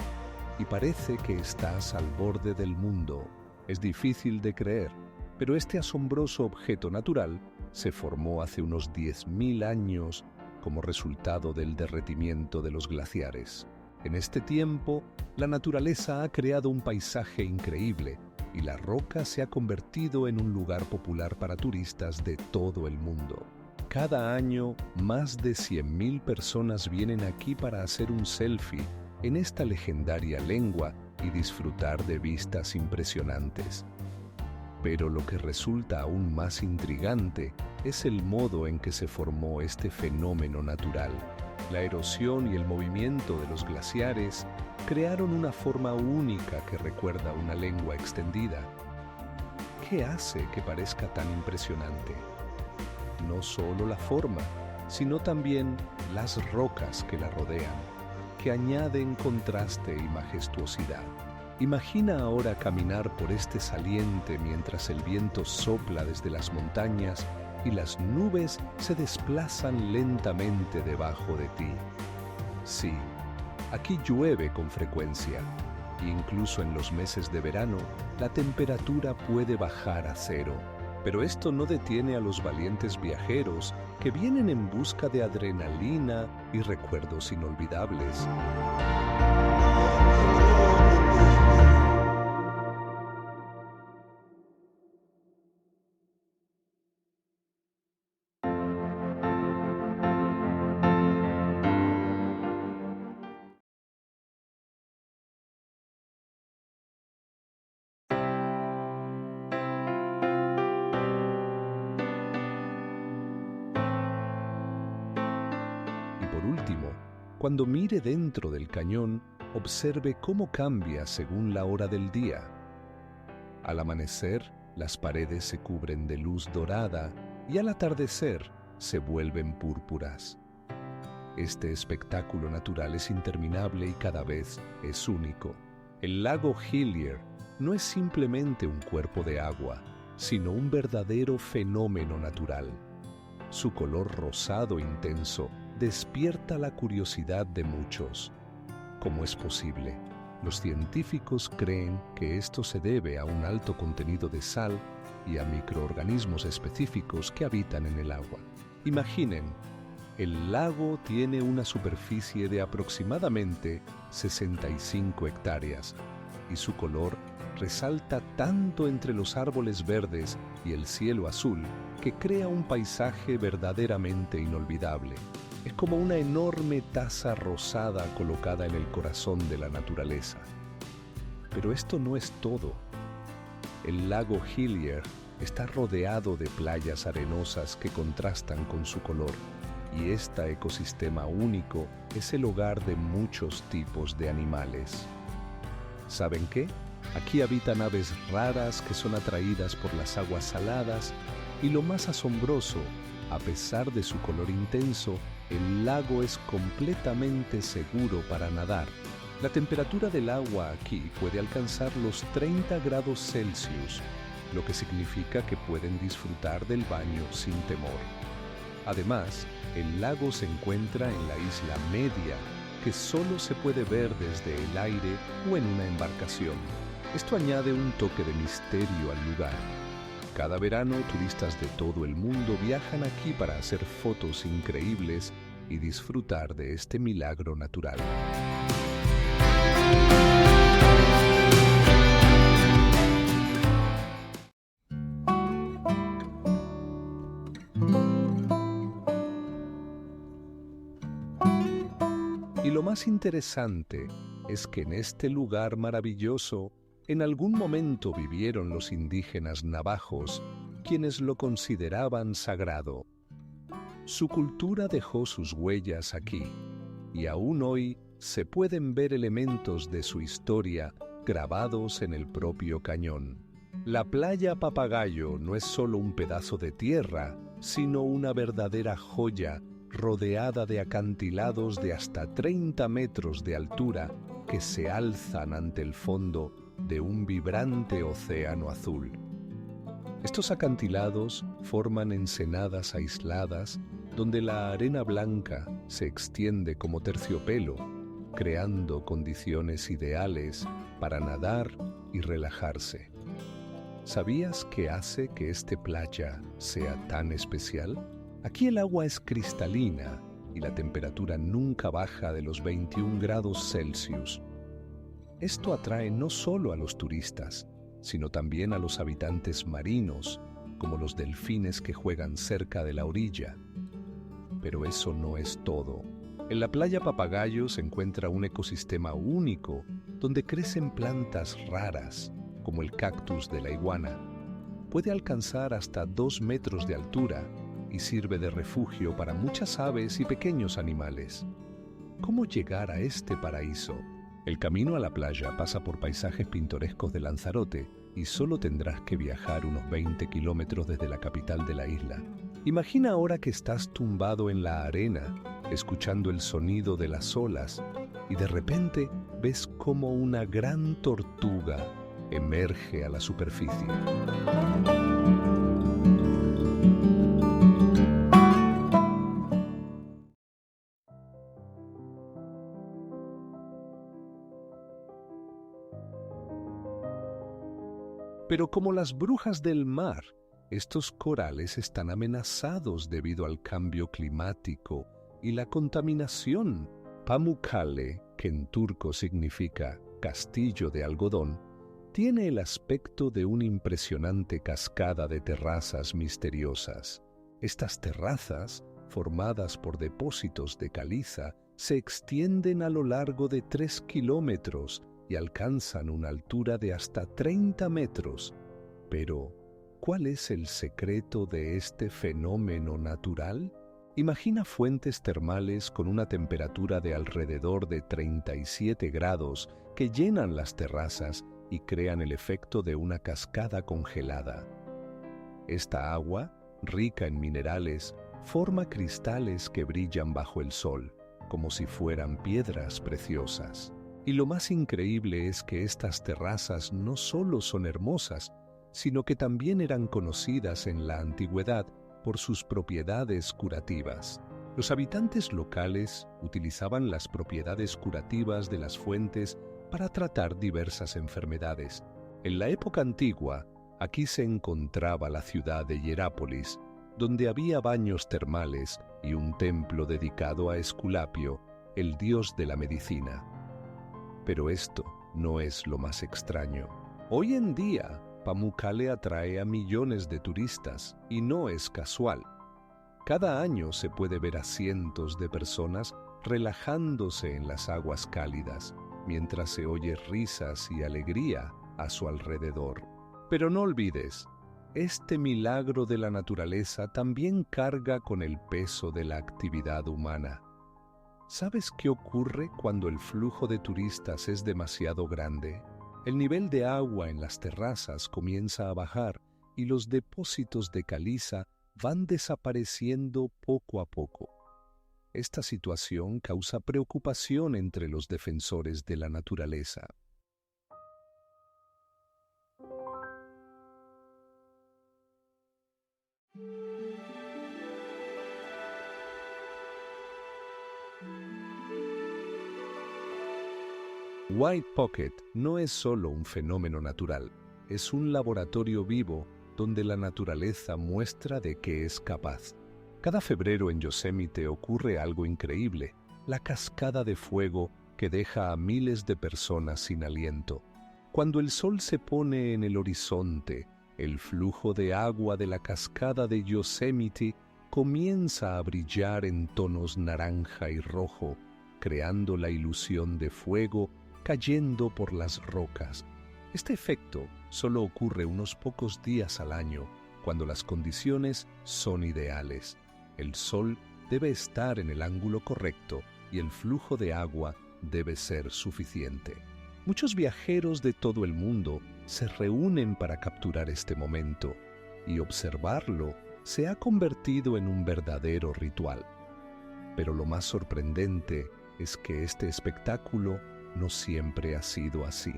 Y parece que estás al borde del mundo. Es difícil de creer, pero este asombroso objeto natural se formó hace unos 10.000 años como resultado del derretimiento de los glaciares. En este tiempo, la naturaleza ha creado un paisaje increíble y la roca se ha convertido en un lugar popular para turistas de todo el mundo. Cada año, más de 100.000 personas vienen aquí para hacer un selfie en esta legendaria lengua y disfrutar de vistas impresionantes. Pero lo que resulta aún más intrigante es el modo en que se formó este fenómeno natural. La erosión y el movimiento de los glaciares crearon una forma única que recuerda una lengua extendida. ¿Qué hace que parezca tan impresionante? No solo la forma, sino también las rocas que la rodean, que añaden contraste y majestuosidad. Imagina ahora caminar por este saliente mientras el viento sopla desde las montañas y las nubes se desplazan lentamente debajo de ti. Sí, aquí llueve con frecuencia, e incluso en los meses de verano la temperatura puede bajar a cero. Pero esto no detiene a los valientes viajeros que vienen en busca de adrenalina y recuerdos inolvidables. Y por último, cuando mire dentro del cañón, observe cómo cambia según la hora del día. Al amanecer, las paredes se cubren de luz dorada y al atardecer se vuelven púrpuras. Este espectáculo natural es interminable y cada vez es único. El lago Hillier no es simplemente un cuerpo de agua, sino un verdadero fenómeno natural. Su color rosado intenso despierta la curiosidad de muchos. ¿Cómo es posible? Los científicos creen que esto se debe a un alto contenido de sal y a microorganismos específicos que habitan en el agua. Imaginen, el lago tiene una superficie de aproximadamente 65 hectáreas y su color resalta tanto entre los árboles verdes y el cielo azul que crea un paisaje verdaderamente inolvidable. Es como una enorme taza rosada colocada en el corazón de la naturaleza. Pero esto no es todo. El lago Hillier está rodeado de playas arenosas que contrastan con su color, y este ecosistema único es el hogar de muchos tipos de animales. ¿Saben qué? Aquí habitan aves raras que son atraídas por las aguas saladas, y lo más asombroso, a pesar de su color intenso, el lago es completamente seguro para nadar. La temperatura del agua aquí puede alcanzar los 30 grados Celsius, lo que significa que pueden disfrutar del baño sin temor. Además, el lago se encuentra en la isla Media, que solo se puede ver desde el aire o en una embarcación. Esto añade un toque de misterio al lugar. Cada verano, turistas de todo el mundo viajan aquí para hacer fotos increíbles y disfrutar de este milagro natural. Y lo más interesante es que en este lugar maravilloso, en algún momento vivieron los indígenas navajos, quienes lo consideraban sagrado. Su cultura dejó sus huellas aquí, y aún hoy se pueden ver elementos de su historia grabados en el propio cañón. La playa Papagayo no es solo un pedazo de tierra, sino una verdadera joya rodeada de acantilados de hasta 30 metros de altura que se alzan ante el fondo de un vibrante océano azul. Estos acantilados forman ensenadas aisladas donde la arena blanca se extiende como terciopelo, creando condiciones ideales para nadar y relajarse. ¿Sabías qué hace que esta playa sea tan especial? Aquí el agua es cristalina y la temperatura nunca baja de los 21 grados Celsius. Esto atrae no solo a los turistas, sino también a los habitantes marinos, como los delfines que juegan cerca de la orilla. Pero eso no es todo. En la playa Papagayo se encuentra un ecosistema único donde crecen plantas raras, como el cactus de la iguana. Puede alcanzar hasta 2 metros de altura y sirve de refugio para muchas aves y pequeños animales. ¿Cómo llegar a este paraíso? El camino a la playa pasa por paisajes pintorescos de Lanzarote y solo tendrás que viajar unos 20 kilómetros desde la capital de la isla. Imagina ahora que estás tumbado en la arena, escuchando el sonido de las olas, y de repente ves como una gran tortuga emerge a la superficie. Pero como las brujas del mar, estos corales están amenazados debido al cambio climático y la contaminación. Pamukkale, que en turco significa castillo de algodón, tiene el aspecto de una impresionante cascada de terrazas misteriosas. Estas terrazas, formadas por depósitos de caliza, se extienden a lo largo de 3 kilómetros y alcanzan una altura de hasta 30 metros. Pero, ¿cuál es el secreto de este fenómeno natural? Imagina fuentes termales con una temperatura de alrededor de 37 grados que llenan las terrazas y crean el efecto de una cascada congelada. Esta agua, rica en minerales, forma cristales que brillan bajo el sol, como si fueran piedras preciosas. Y lo más increíble es que estas terrazas no solo son hermosas, sino que también eran conocidas en la antigüedad por sus propiedades curativas. Los habitantes locales utilizaban las propiedades curativas de las fuentes para tratar diversas enfermedades. En la época antigua, aquí se encontraba la ciudad de Hierápolis, donde había baños termales y un templo dedicado a Esculapio, el dios de la medicina. Pero esto no es lo más extraño. Hoy en día, Pamukkale atrae a millones de turistas y no es casual. Cada año se puede ver a cientos de personas relajándose en las aguas cálidas, mientras se oye risas y alegría a su alrededor. Pero no olvides, este milagro de la naturaleza también carga con el peso de la actividad humana. ¿Sabes qué ocurre cuando el flujo de turistas es demasiado grande? El nivel de agua en las terrazas comienza a bajar y los depósitos de caliza van desapareciendo poco a poco. Esta situación causa preocupación entre los defensores de la naturaleza. White Pocket no es solo un fenómeno natural, es un laboratorio vivo donde la naturaleza muestra de qué es capaz. Cada febrero en Yosemite ocurre algo increíble, la cascada de fuego que deja a miles de personas sin aliento. Cuando el sol se pone en el horizonte, el flujo de agua de la cascada de Yosemite comienza a brillar en tonos naranja y rojo, creando la ilusión de fuego cayendo por las rocas. Este efecto solo ocurre unos pocos días al año, cuando las condiciones son ideales. El sol debe estar en el ángulo correcto y el flujo de agua debe ser suficiente. Muchos viajeros de todo el mundo se reúnen para capturar este momento, y observarlo se ha convertido en un verdadero ritual. Pero lo más sorprendente es que este espectáculo no siempre ha sido así.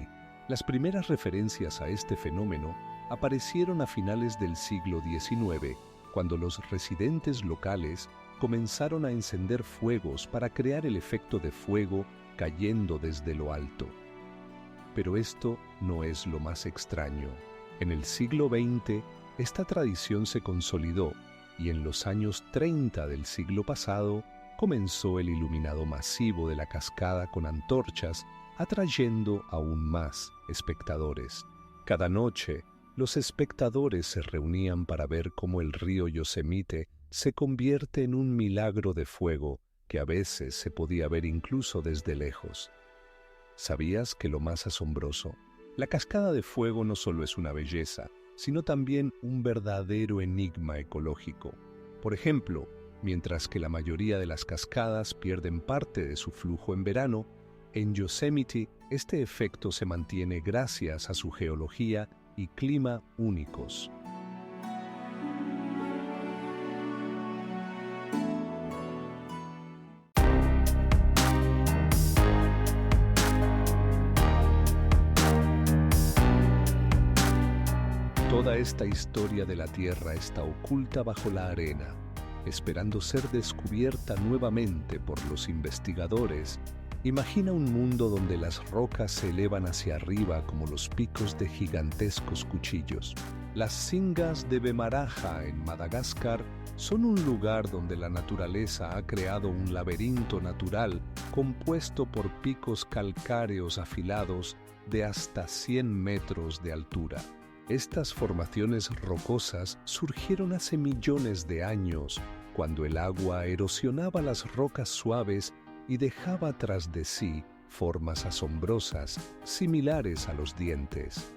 Las primeras referencias a este fenómeno aparecieron a finales del siglo XIX, cuando los residentes locales comenzaron a encender fuegos para crear el efecto de fuego cayendo desde lo alto. Pero esto no es lo más extraño. En el siglo XX, esta tradición se consolidó y en los años 30 del siglo pasado comenzó el iluminado masivo de la cascada con antorchas, atrayendo aún más espectadores. Cada noche, los espectadores se reunían para ver cómo el río Yosemite se convierte en un milagro de fuego que a veces se podía ver incluso desde lejos. ¿Sabías que lo más asombroso? La cascada de fuego no solo es una belleza, sino también un verdadero enigma ecológico. Por ejemplo, mientras que la mayoría de las cascadas pierden parte de su flujo en verano, en Yosemite este efecto se mantiene gracias a su geología y clima únicos. Toda esta historia de la Tierra está oculta bajo la arena, esperando ser descubierta nuevamente por los investigadores. Imagina un mundo donde las rocas se elevan hacia arriba como los picos de gigantescos cuchillos. Las Singas de Bemaraha en Madagascar son un lugar donde la naturaleza ha creado un laberinto natural compuesto por picos calcáreos afilados de hasta 100 metros de altura. Estas formaciones rocosas surgieron hace millones de años, cuando el agua erosionaba las rocas suaves y dejaba tras de sí formas asombrosas, similares a los dientes.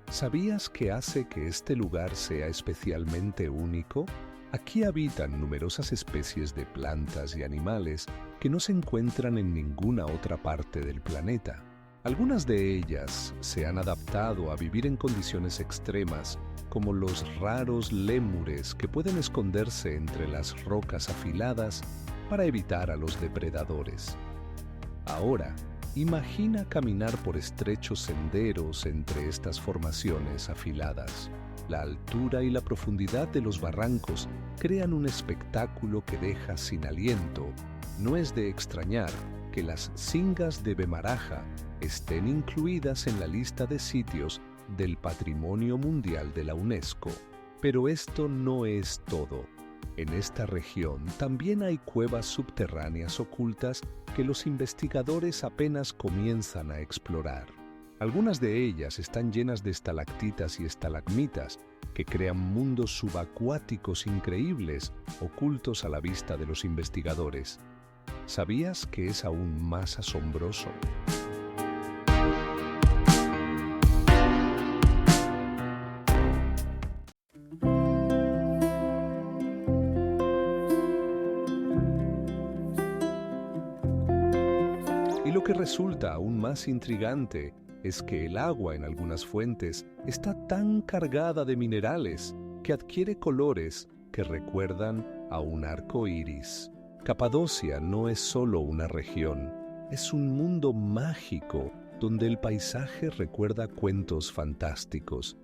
¿Sabías qué hace que este lugar sea especialmente único? Aquí habitan numerosas especies de plantas y animales que no se encuentran en ninguna otra parte del planeta. Algunas de ellas se han adaptado a vivir en condiciones extremas, como los raros lémures que pueden esconderse entre las rocas afiladas para evitar a los depredadores. Ahora, imagina caminar por estrechos senderos entre estas formaciones afiladas. La altura y la profundidad de los barrancos crean un espectáculo que deja sin aliento. No es de extrañar que las Singas de Bemaraha estén incluidas en la lista de sitios del Patrimonio Mundial de la UNESCO. Pero esto no es todo. En esta región también hay cuevas subterráneas ocultas que los investigadores apenas comienzan a explorar. Algunas de ellas están llenas de estalactitas y estalagmitas que crean mundos subacuáticos increíbles ocultos a la vista de los investigadores. ¿Sabías que es aún más asombroso? Y lo que resulta aún más intrigante es que el agua en algunas fuentes está tan cargada de minerales que adquiere colores que recuerdan a un arco iris. Capadocia no es solo una región, es un mundo mágico donde el paisaje recuerda cuentos fantásticos.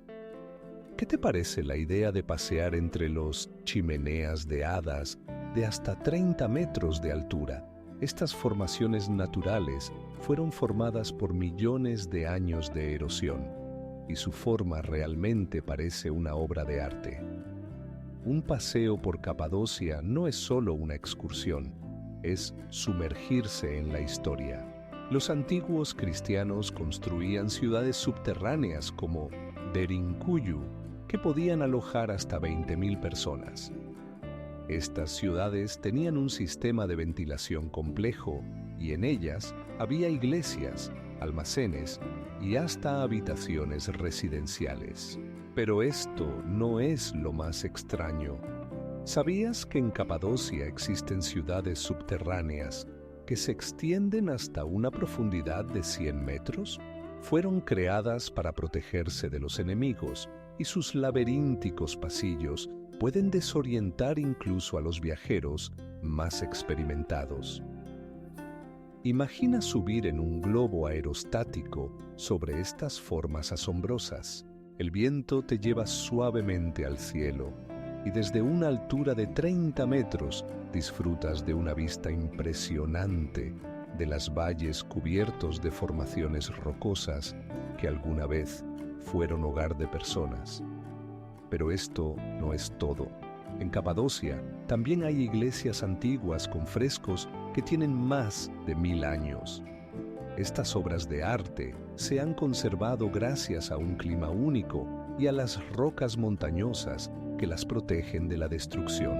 ¿Qué te parece la idea de pasear entre los chimeneas de hadas de hasta 30 metros de altura? Estas formaciones naturales fueron formadas por millones de años de erosión, y su forma realmente parece una obra de arte. Un paseo por Capadocia no es solo una excursión, es sumergirse en la historia. Los antiguos cristianos construían ciudades subterráneas como Derinkuyu, que podían alojar hasta 20.000 personas. Estas ciudades tenían un sistema de ventilación complejo y en ellas había iglesias, almacenes y hasta habitaciones residenciales. Pero esto no es lo más extraño. ¿Sabías que en Capadocia existen ciudades subterráneas que se extienden hasta una profundidad de 100 metros? Fueron creadas para protegerse de los enemigos y sus laberínticos pasillos pueden desorientar incluso a los viajeros más experimentados. Imagina subir en un globo aerostático sobre estas formas asombrosas. El viento te lleva suavemente al cielo y desde una altura de 30 metros disfrutas de una vista impresionante de los valles cubiertos de formaciones rocosas que alguna vez fueron hogar de personas. Pero esto no es todo. En Capadocia también hay iglesias antiguas con frescos que tienen más de 1000 años. Estas obras de arte se han conservado gracias a un clima único y a las rocas montañosas que las protegen de la destrucción.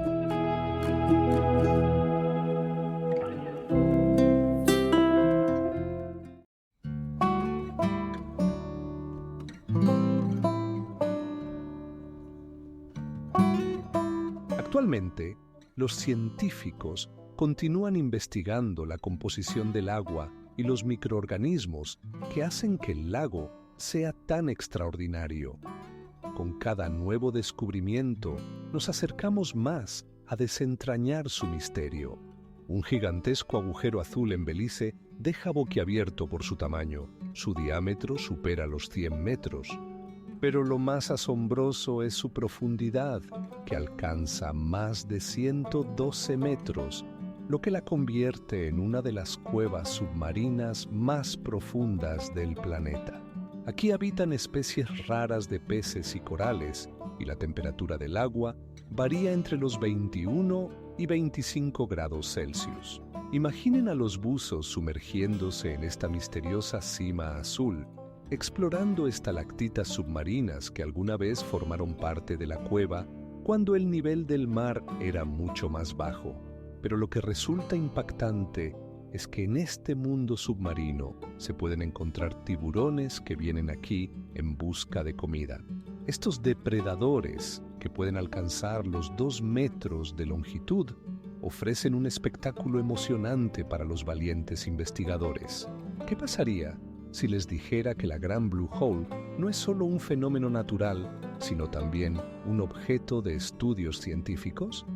Actualmente, los científicos continúan investigando la composición del agua y los microorganismos que hacen que el lago sea tan extraordinario. Con cada nuevo descubrimiento, nos acercamos más a desentrañar su misterio. Un gigantesco agujero azul en Belice deja boquiabierto por su tamaño. Su diámetro supera los 100 metros. Pero lo más asombroso es su profundidad, que alcanza más de 112 metros, lo que la convierte en una de las cuevas submarinas más profundas del planeta. Aquí habitan especies raras de peces y corales, y la temperatura del agua varía entre los 21 y 25 grados Celsius. Imaginen a los buzos sumergiéndose en esta misteriosa cima azul, explorando estalactitas submarinas que alguna vez formaron parte de la cueva cuando el nivel del mar era mucho más bajo. Pero lo que resulta impactante es que en este mundo submarino se pueden encontrar tiburones que vienen aquí en busca de comida. Estos depredadores, que pueden alcanzar los 2 metros de longitud, ofrecen un espectáculo emocionante para los valientes investigadores. ¿Qué pasaría si les dijera que la Gran Blue Hole no es solo un fenómeno natural, sino también un objeto de estudios científicos?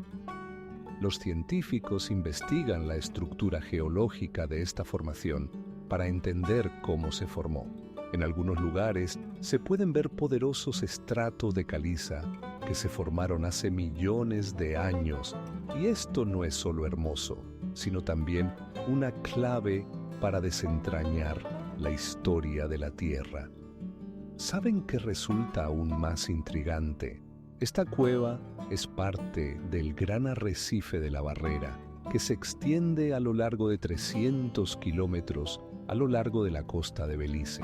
Los científicos investigan la estructura geológica de esta formación para entender cómo se formó. En algunos lugares se pueden ver poderosos estratos de caliza que se formaron hace millones de años, y esto no es solo hermoso, sino también una clave para desentrañar la historia de la Tierra. ¿Saben qué resulta aún más intrigante? Esta cueva es parte del gran arrecife de la Barrera, que se extiende a lo largo de 300 kilómetros a lo largo de la costa de Belice.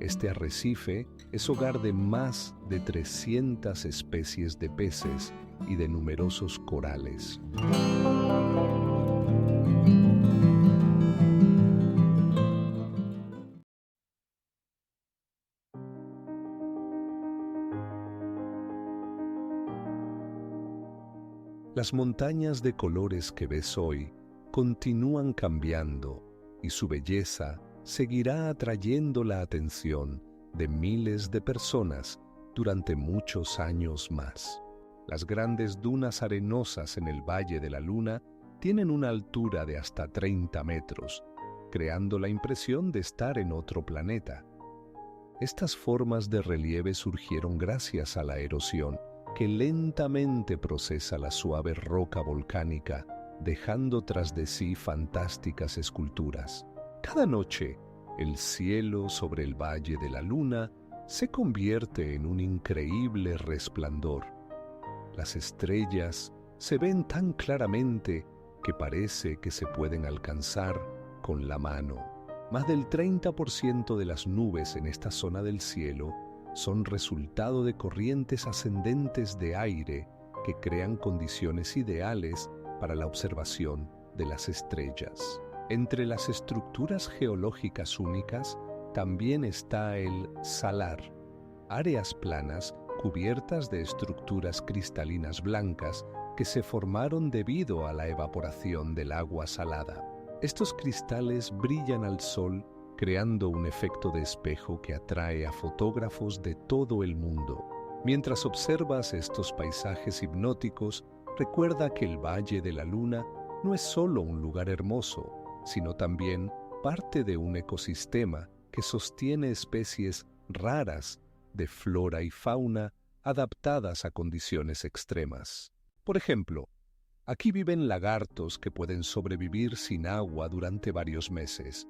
Este arrecife es hogar de más de 300 especies de peces y de numerosos corales. Las montañas de colores que ves hoy continúan cambiando y su belleza seguirá atrayendo la atención de miles de personas durante muchos años más. Las grandes dunas arenosas en el Valle de la Luna tienen una altura de hasta 30 metros, creando la impresión de estar en otro planeta. Estas formas de relieve surgieron gracias a la erosión, que lentamente procesa la suave roca volcánica, dejando tras de sí fantásticas esculturas. Cada noche, el cielo sobre el Valle de la Luna se convierte en un increíble resplandor. Las estrellas se ven tan claramente que parece que se pueden alcanzar con la mano. Más del 30% de las nubes en esta zona del cielo son resultado de corrientes ascendentes de aire que crean condiciones ideales para la observación de las estrellas. Entre las estructuras geológicas únicas también está el salar, áreas planas cubiertas de estructuras cristalinas blancas que se formaron debido a la evaporación del agua salada. Estos cristales brillan al sol, creando un efecto de espejo que atrae a fotógrafos de todo el mundo. Mientras observas estos paisajes hipnóticos, recuerda que el Valle de la Luna no es solo un lugar hermoso, sino también parte de un ecosistema que sostiene especies raras de flora y fauna adaptadas a condiciones extremas. Por ejemplo, aquí viven lagartos que pueden sobrevivir sin agua durante varios meses.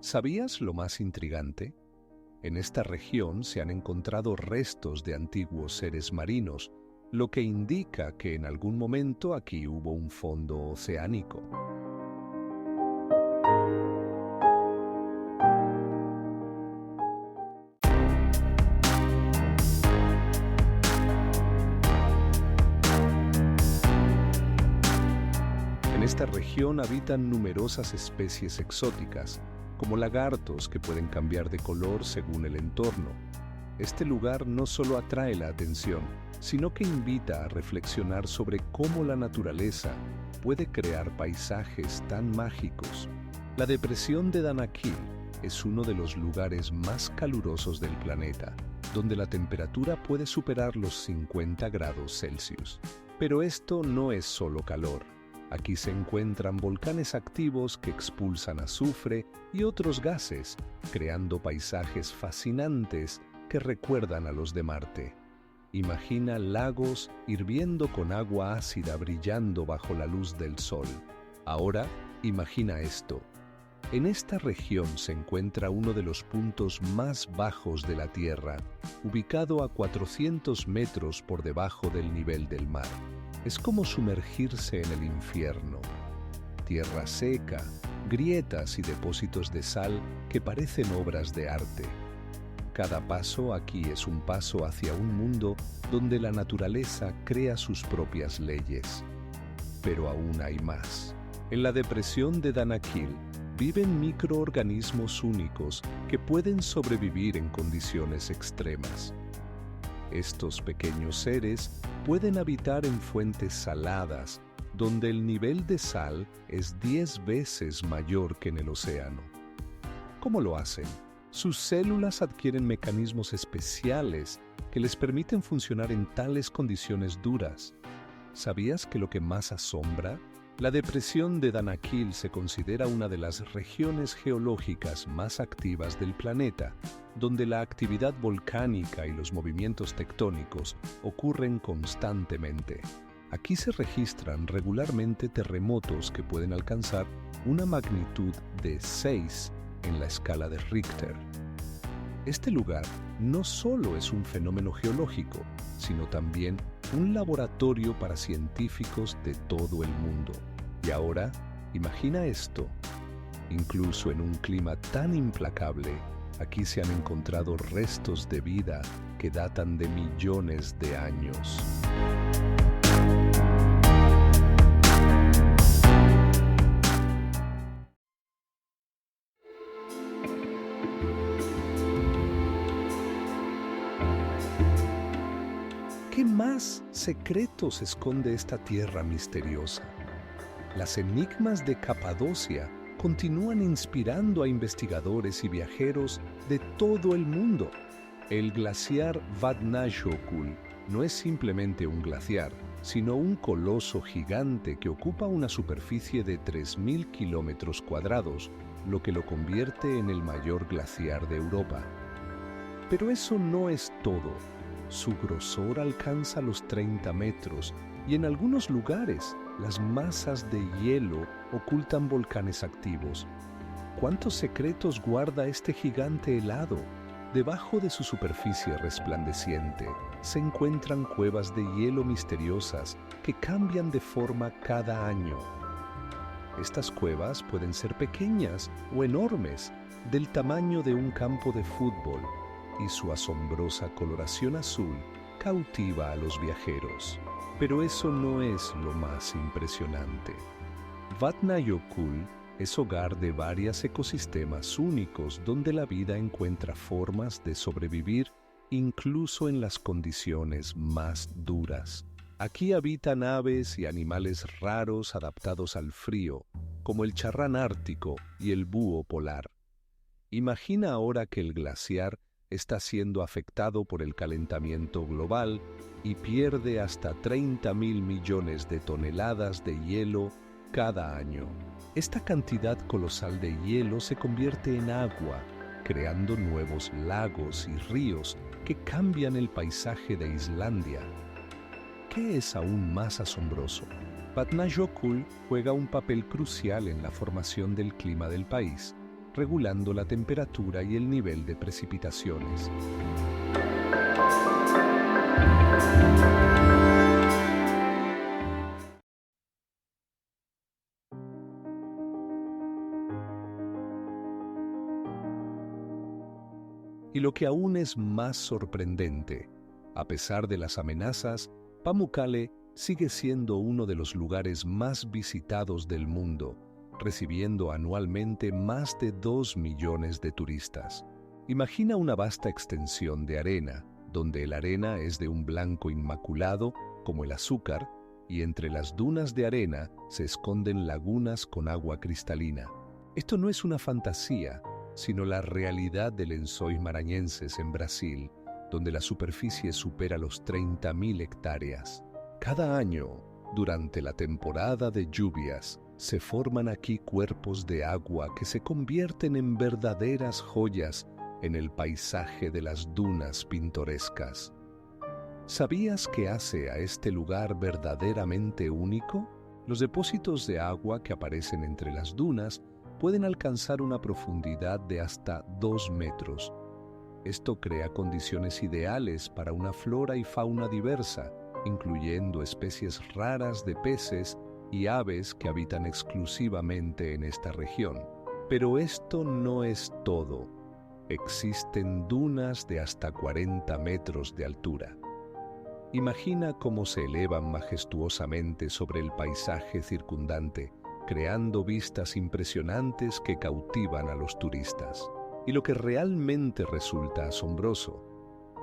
¿Sabías lo más intrigante? En esta región se han encontrado restos de antiguos seres marinos, lo que indica que en algún momento aquí hubo un fondo oceánico. En esta región habitan numerosas especies exóticas, como lagartos que pueden cambiar de color según el entorno. Este lugar no solo atrae la atención, sino que invita a reflexionar sobre cómo la naturaleza puede crear paisajes tan mágicos. La depresión de Danakil es uno de los lugares más calurosos del planeta, donde la temperatura puede superar los 50 grados Celsius. Pero esto no es solo calor. Aquí se encuentran volcanes activos que expulsan azufre y otros gases, creando paisajes fascinantes que recuerdan a los de Marte. Imagina lagos hirviendo con agua ácida brillando bajo la luz del sol. Ahora, imagina esto. En esta región se encuentra uno de los puntos más bajos de la Tierra, ubicado a 400 metros por debajo del nivel del mar. Es como sumergirse en el infierno. Tierra seca, grietas y depósitos de sal que parecen obras de arte. Cada paso aquí es un paso hacia un mundo donde la naturaleza crea sus propias leyes. Pero aún hay más. En la depresión de Danakil viven microorganismos únicos que pueden sobrevivir en condiciones extremas. Estos pequeños seres pueden habitar en fuentes saladas, donde el nivel de sal es 10 veces mayor que en el océano. ¿Cómo lo hacen? Sus células adquieren mecanismos especiales que les permiten funcionar en tales condiciones duras. ¿Sabías que lo que más asombra? La depresión de Danakil se considera una de las regiones geológicas más activas del planeta, donde la actividad volcánica y los movimientos tectónicos ocurren constantemente. Aquí se registran regularmente terremotos que pueden alcanzar una magnitud de 6 en la escala de Richter. Este lugar no solo es un fenómeno geológico, sino también un laboratorio para científicos de todo el mundo. Y ahora, imagina esto. Incluso en un clima tan implacable, aquí se han encontrado restos de vida que datan de millones de años. ¿Qué más secretos esconde esta tierra misteriosa? Las enigmas de Capadocia continúan inspirando a investigadores y viajeros de todo el mundo. El glaciar Vatnajökull no es simplemente un glaciar, sino un coloso gigante que ocupa una superficie de 3.000 kilómetros cuadrados, lo que lo convierte en el mayor glaciar de Europa. Pero eso no es todo. Su grosor alcanza los 30 metros y en algunos lugares las masas de hielo ocultan volcanes activos. ¿Cuántos secretos guarda este gigante helado? Debajo de su superficie resplandeciente se encuentran cuevas de hielo misteriosas que cambian de forma cada año. Estas cuevas pueden ser pequeñas o enormes, del tamaño de un campo de fútbol, y su asombrosa coloración azul cautiva a los viajeros. Pero eso no es lo más impresionante. Vatnajökull es hogar de varios ecosistemas únicos donde la vida encuentra formas de sobrevivir incluso en las condiciones más duras. Aquí habitan aves y animales raros adaptados al frío, como el charrán ártico y el búho polar. Imagina ahora que el glaciar está siendo afectado por el calentamiento global y pierde hasta 30.000 millones de toneladas de hielo cada año. Esta cantidad colosal de hielo se convierte en agua, creando nuevos lagos y ríos que cambian el paisaje de Islandia. ¿Qué es aún más asombroso? Vatnajökull juega un papel crucial en la formación del clima del país, regulando la temperatura y el nivel de precipitaciones. Y lo que aún es más sorprendente, a pesar de las amenazas, Pamukkale sigue siendo uno de los lugares más visitados del mundo, recibiendo anualmente más de 2 millones de turistas. Imagina una vasta extensión de arena, donde la arena es de un blanco inmaculado como el azúcar, y entre las dunas de arena se esconden lagunas con agua cristalina. Esto no es una fantasía, sino la realidad de Lençóis Maranhenses en Brasil, donde la superficie supera los 30.000 hectáreas. Cada año, durante la temporada de lluvias, se forman aquí cuerpos de agua que se convierten en verdaderas joyas en el paisaje de las dunas pintorescas. ¿Sabías qué hace a este lugar verdaderamente único? Los depósitos de agua que aparecen entre las dunas pueden alcanzar una profundidad de hasta 2 metros. Esto crea condiciones ideales para una flora y fauna diversa, incluyendo especies raras de peces y aves que habitan exclusivamente en esta región. Pero esto no es todo. Existen dunas de hasta 40 metros de altura. Imagina cómo se elevan majestuosamente sobre el paisaje circundante, creando vistas impresionantes que cautivan a los turistas. Y lo que realmente resulta asombroso,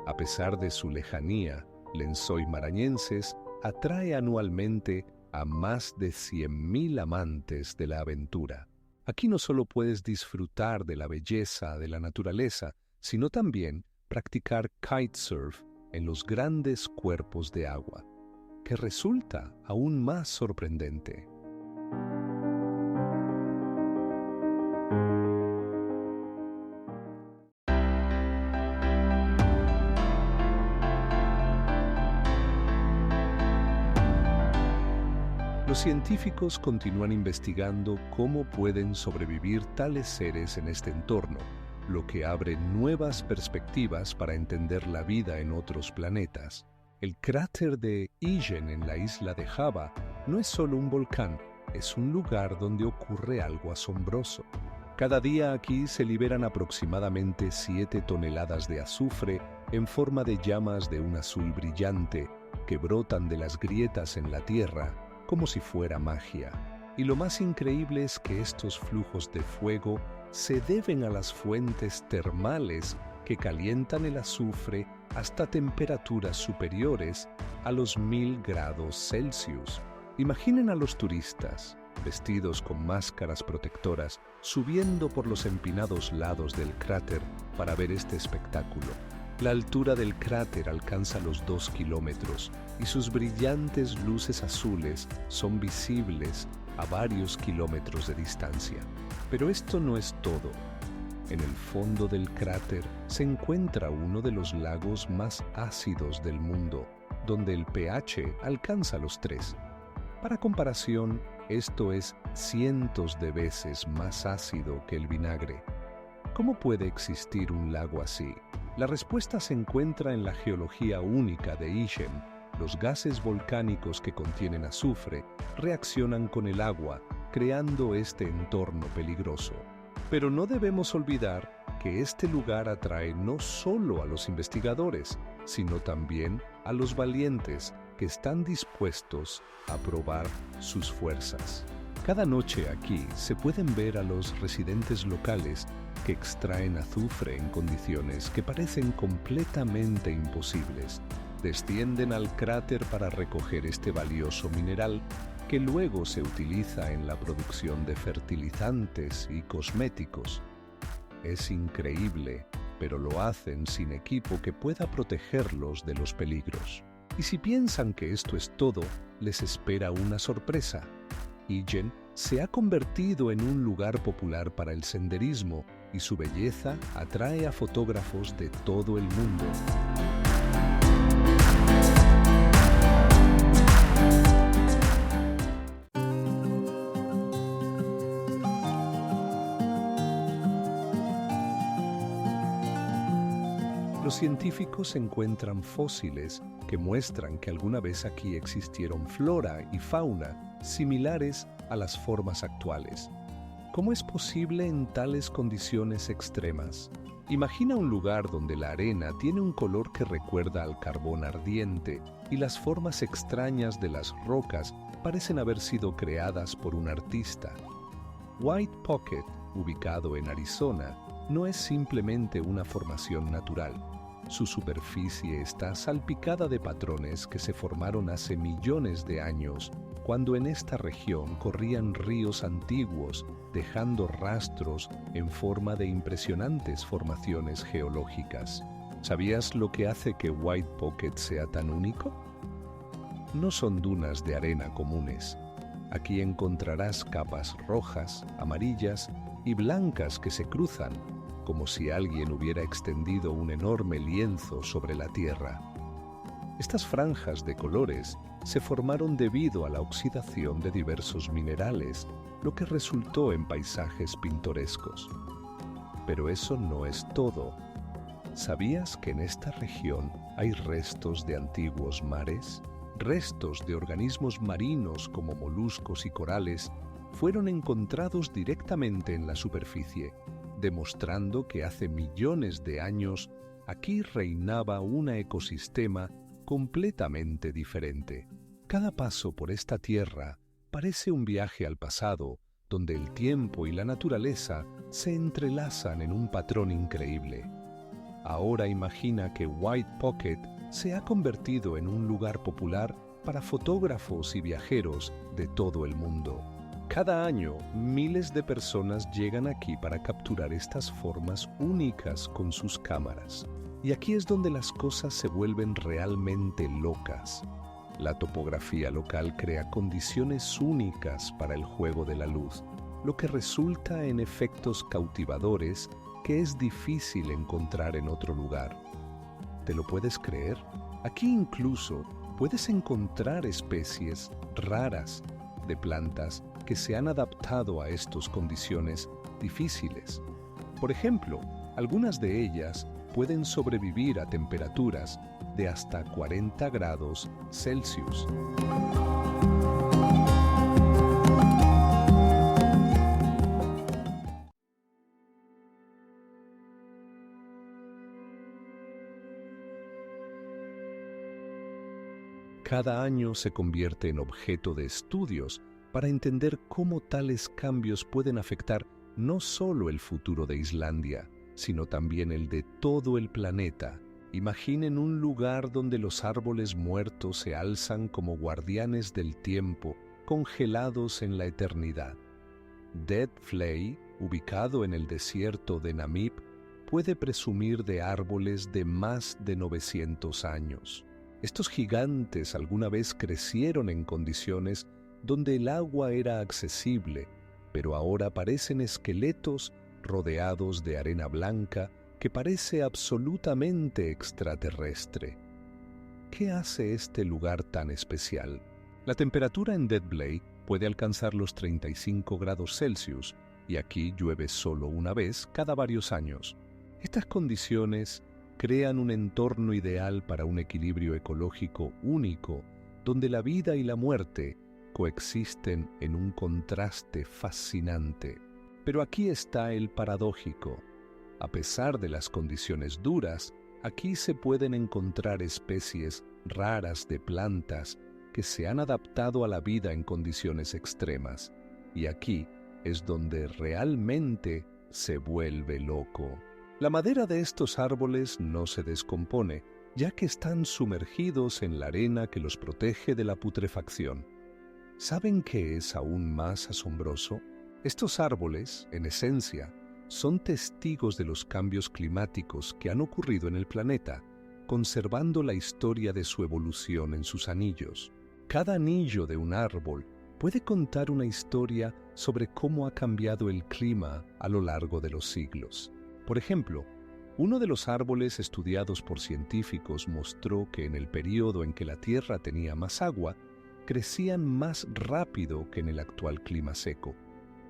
a pesar de su lejanía, Lençóis Maranhenses atrae anualmente a más de 100.000 amantes de la aventura. Aquí no solo puedes disfrutar de la belleza de la naturaleza, sino también practicar kitesurf en los grandes cuerpos de agua, que resulta aún más sorprendente. Los científicos continúan investigando cómo pueden sobrevivir tales seres en este entorno, lo que abre nuevas perspectivas para entender la vida en otros planetas. El cráter de Ijen en la isla de Java no es solo un volcán, es un lugar donde ocurre algo asombroso. Cada día aquí se liberan aproximadamente 7 toneladas de azufre en forma de llamas de un azul brillante que brotan de las grietas en la tierra como si fuera magia. Y lo más increíble es que estos flujos de fuego se deben a las fuentes termales que calientan el azufre hasta temperaturas superiores a los 1000 grados Celsius. Imaginen a los turistas, vestidos con máscaras protectoras, subiendo por los empinados lados del cráter para ver este espectáculo. La altura del cráter alcanza los 2 kilómetros y sus brillantes luces azules son visibles a varios kilómetros de distancia. Pero esto no es todo. En el fondo del cráter se encuentra uno de los lagos más ácidos del mundo, donde el pH alcanza los 3. Para comparación, esto es cientos de veces más ácido que el vinagre. ¿Cómo puede existir un lago así? La respuesta se encuentra en la geología única de Ijen. Los gases volcánicos que contienen azufre reaccionan con el agua, creando este entorno peligroso. Pero no debemos olvidar que este lugar atrae no solo a los investigadores, sino también a los valientes que están dispuestos a probar sus fuerzas. Cada noche aquí se pueden ver a los residentes locales que extraen azufre en condiciones que parecen completamente imposibles. Descienden al cráter para recoger este valioso mineral que luego se utiliza en la producción de fertilizantes y cosméticos. Es increíble, pero lo hacen sin equipo que pueda protegerlos de los peligros. Y si piensan que esto es todo, les espera una sorpresa. Ijen Se ha convertido en un lugar popular para el senderismo y su belleza atrae a fotógrafos de todo el mundo. Los científicos encuentran fósiles que muestran que alguna vez aquí existieron flora y fauna similares a las formas actuales. ¿Cómo es posible en tales condiciones extremas? Imagina un lugar donde la arena tiene un color que recuerda al carbón ardiente y las formas extrañas de las rocas parecen haber sido creadas por un artista. White Pocket, ubicado en Arizona, no es simplemente una formación natural. Su superficie está salpicada de patrones que se formaron hace millones de años, cuando en esta región corrían ríos antiguos, dejando rastros en forma de impresionantes formaciones geológicas. ¿Sabías lo que hace que White Pocket sea tan único? No son dunas de arena comunes. Aquí encontrarás capas rojas, amarillas y blancas que se cruzan, como si alguien hubiera extendido un enorme lienzo sobre la tierra. Estas franjas de colores se formaron debido a la oxidación de diversos minerales, lo que resultó en paisajes pintorescos. Pero eso no es todo. ¿Sabías que en esta región hay restos de antiguos mares? Restos de organismos marinos como moluscos y corales fueron encontrados directamente en la superficie, demostrando que hace millones de años aquí reinaba un ecosistema completamente diferente. Cada paso por esta tierra parece un viaje al pasado, donde el tiempo y la naturaleza se entrelazan en un patrón increíble. Ahora imagina que White Pocket se ha convertido en un lugar popular para fotógrafos y viajeros de todo el mundo. Cada año, miles de personas llegan aquí para capturar estas formas únicas con sus cámaras. Y aquí es donde las cosas se vuelven realmente locas. La topografía local crea condiciones únicas para el juego de la luz, lo que resulta en efectos cautivadores que es difícil encontrar en otro lugar. ¿Te lo puedes creer? Aquí incluso puedes encontrar especies raras de plantas que se han adaptado a estas condiciones difíciles. Por ejemplo, algunas de ellas pueden sobrevivir a temperaturas de hasta 40 grados Celsius. Cada año se convierte en objeto de estudios para entender cómo tales cambios pueden afectar no solo el futuro de Islandia, sino también el de todo el planeta. Imaginen un lugar donde los árboles muertos se alzan como guardianes del tiempo, congelados en la eternidad. Dead Flay, ubicado en el desierto de Namib, puede presumir de árboles de más de 900 años. Estos gigantes alguna vez crecieron en condiciones donde el agua era accesible, pero ahora parecen esqueletos rodeados de arena blanca que parece absolutamente extraterrestre. ¿Qué hace este lugar tan especial? La temperatura en Dead Flay puede alcanzar los 35 grados Celsius y aquí llueve solo una vez cada varios años. Estas condiciones crean un entorno ideal para un equilibrio ecológico único, donde la vida y la muerte coexisten en un contraste fascinante. Pero aquí está el paradójico. A pesar de las condiciones duras, aquí se pueden encontrar especies raras de plantas que se han adaptado a la vida en condiciones extremas. Y aquí es donde realmente se vuelve loco. La madera de estos árboles no se descompone, ya que están sumergidos en la arena que los protege de la putrefacción. ¿Saben qué es aún más asombroso? Estos árboles, en esencia, son testigos de los cambios climáticos que han ocurrido en el planeta, conservando la historia de su evolución en sus anillos. Cada anillo de un árbol puede contar una historia sobre cómo ha cambiado el clima a lo largo de los siglos. Por ejemplo, uno de los árboles estudiados por científicos mostró que en el período en que la Tierra tenía más agua, crecían más rápido que en el actual clima seco.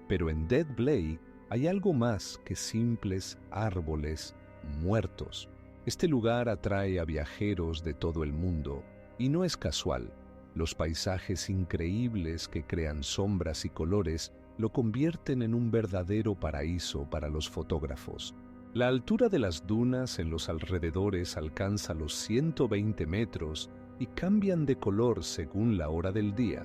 Pero en Dead Blake hay algo más que simples árboles muertos. Este lugar atrae a viajeros de todo el mundo y no es casual. Los paisajes increíbles que crean sombras y colores lo convierten en un verdadero paraíso para los fotógrafos. La altura de las dunas en los alrededores alcanza los 120 metros y cambian de color según la hora del día.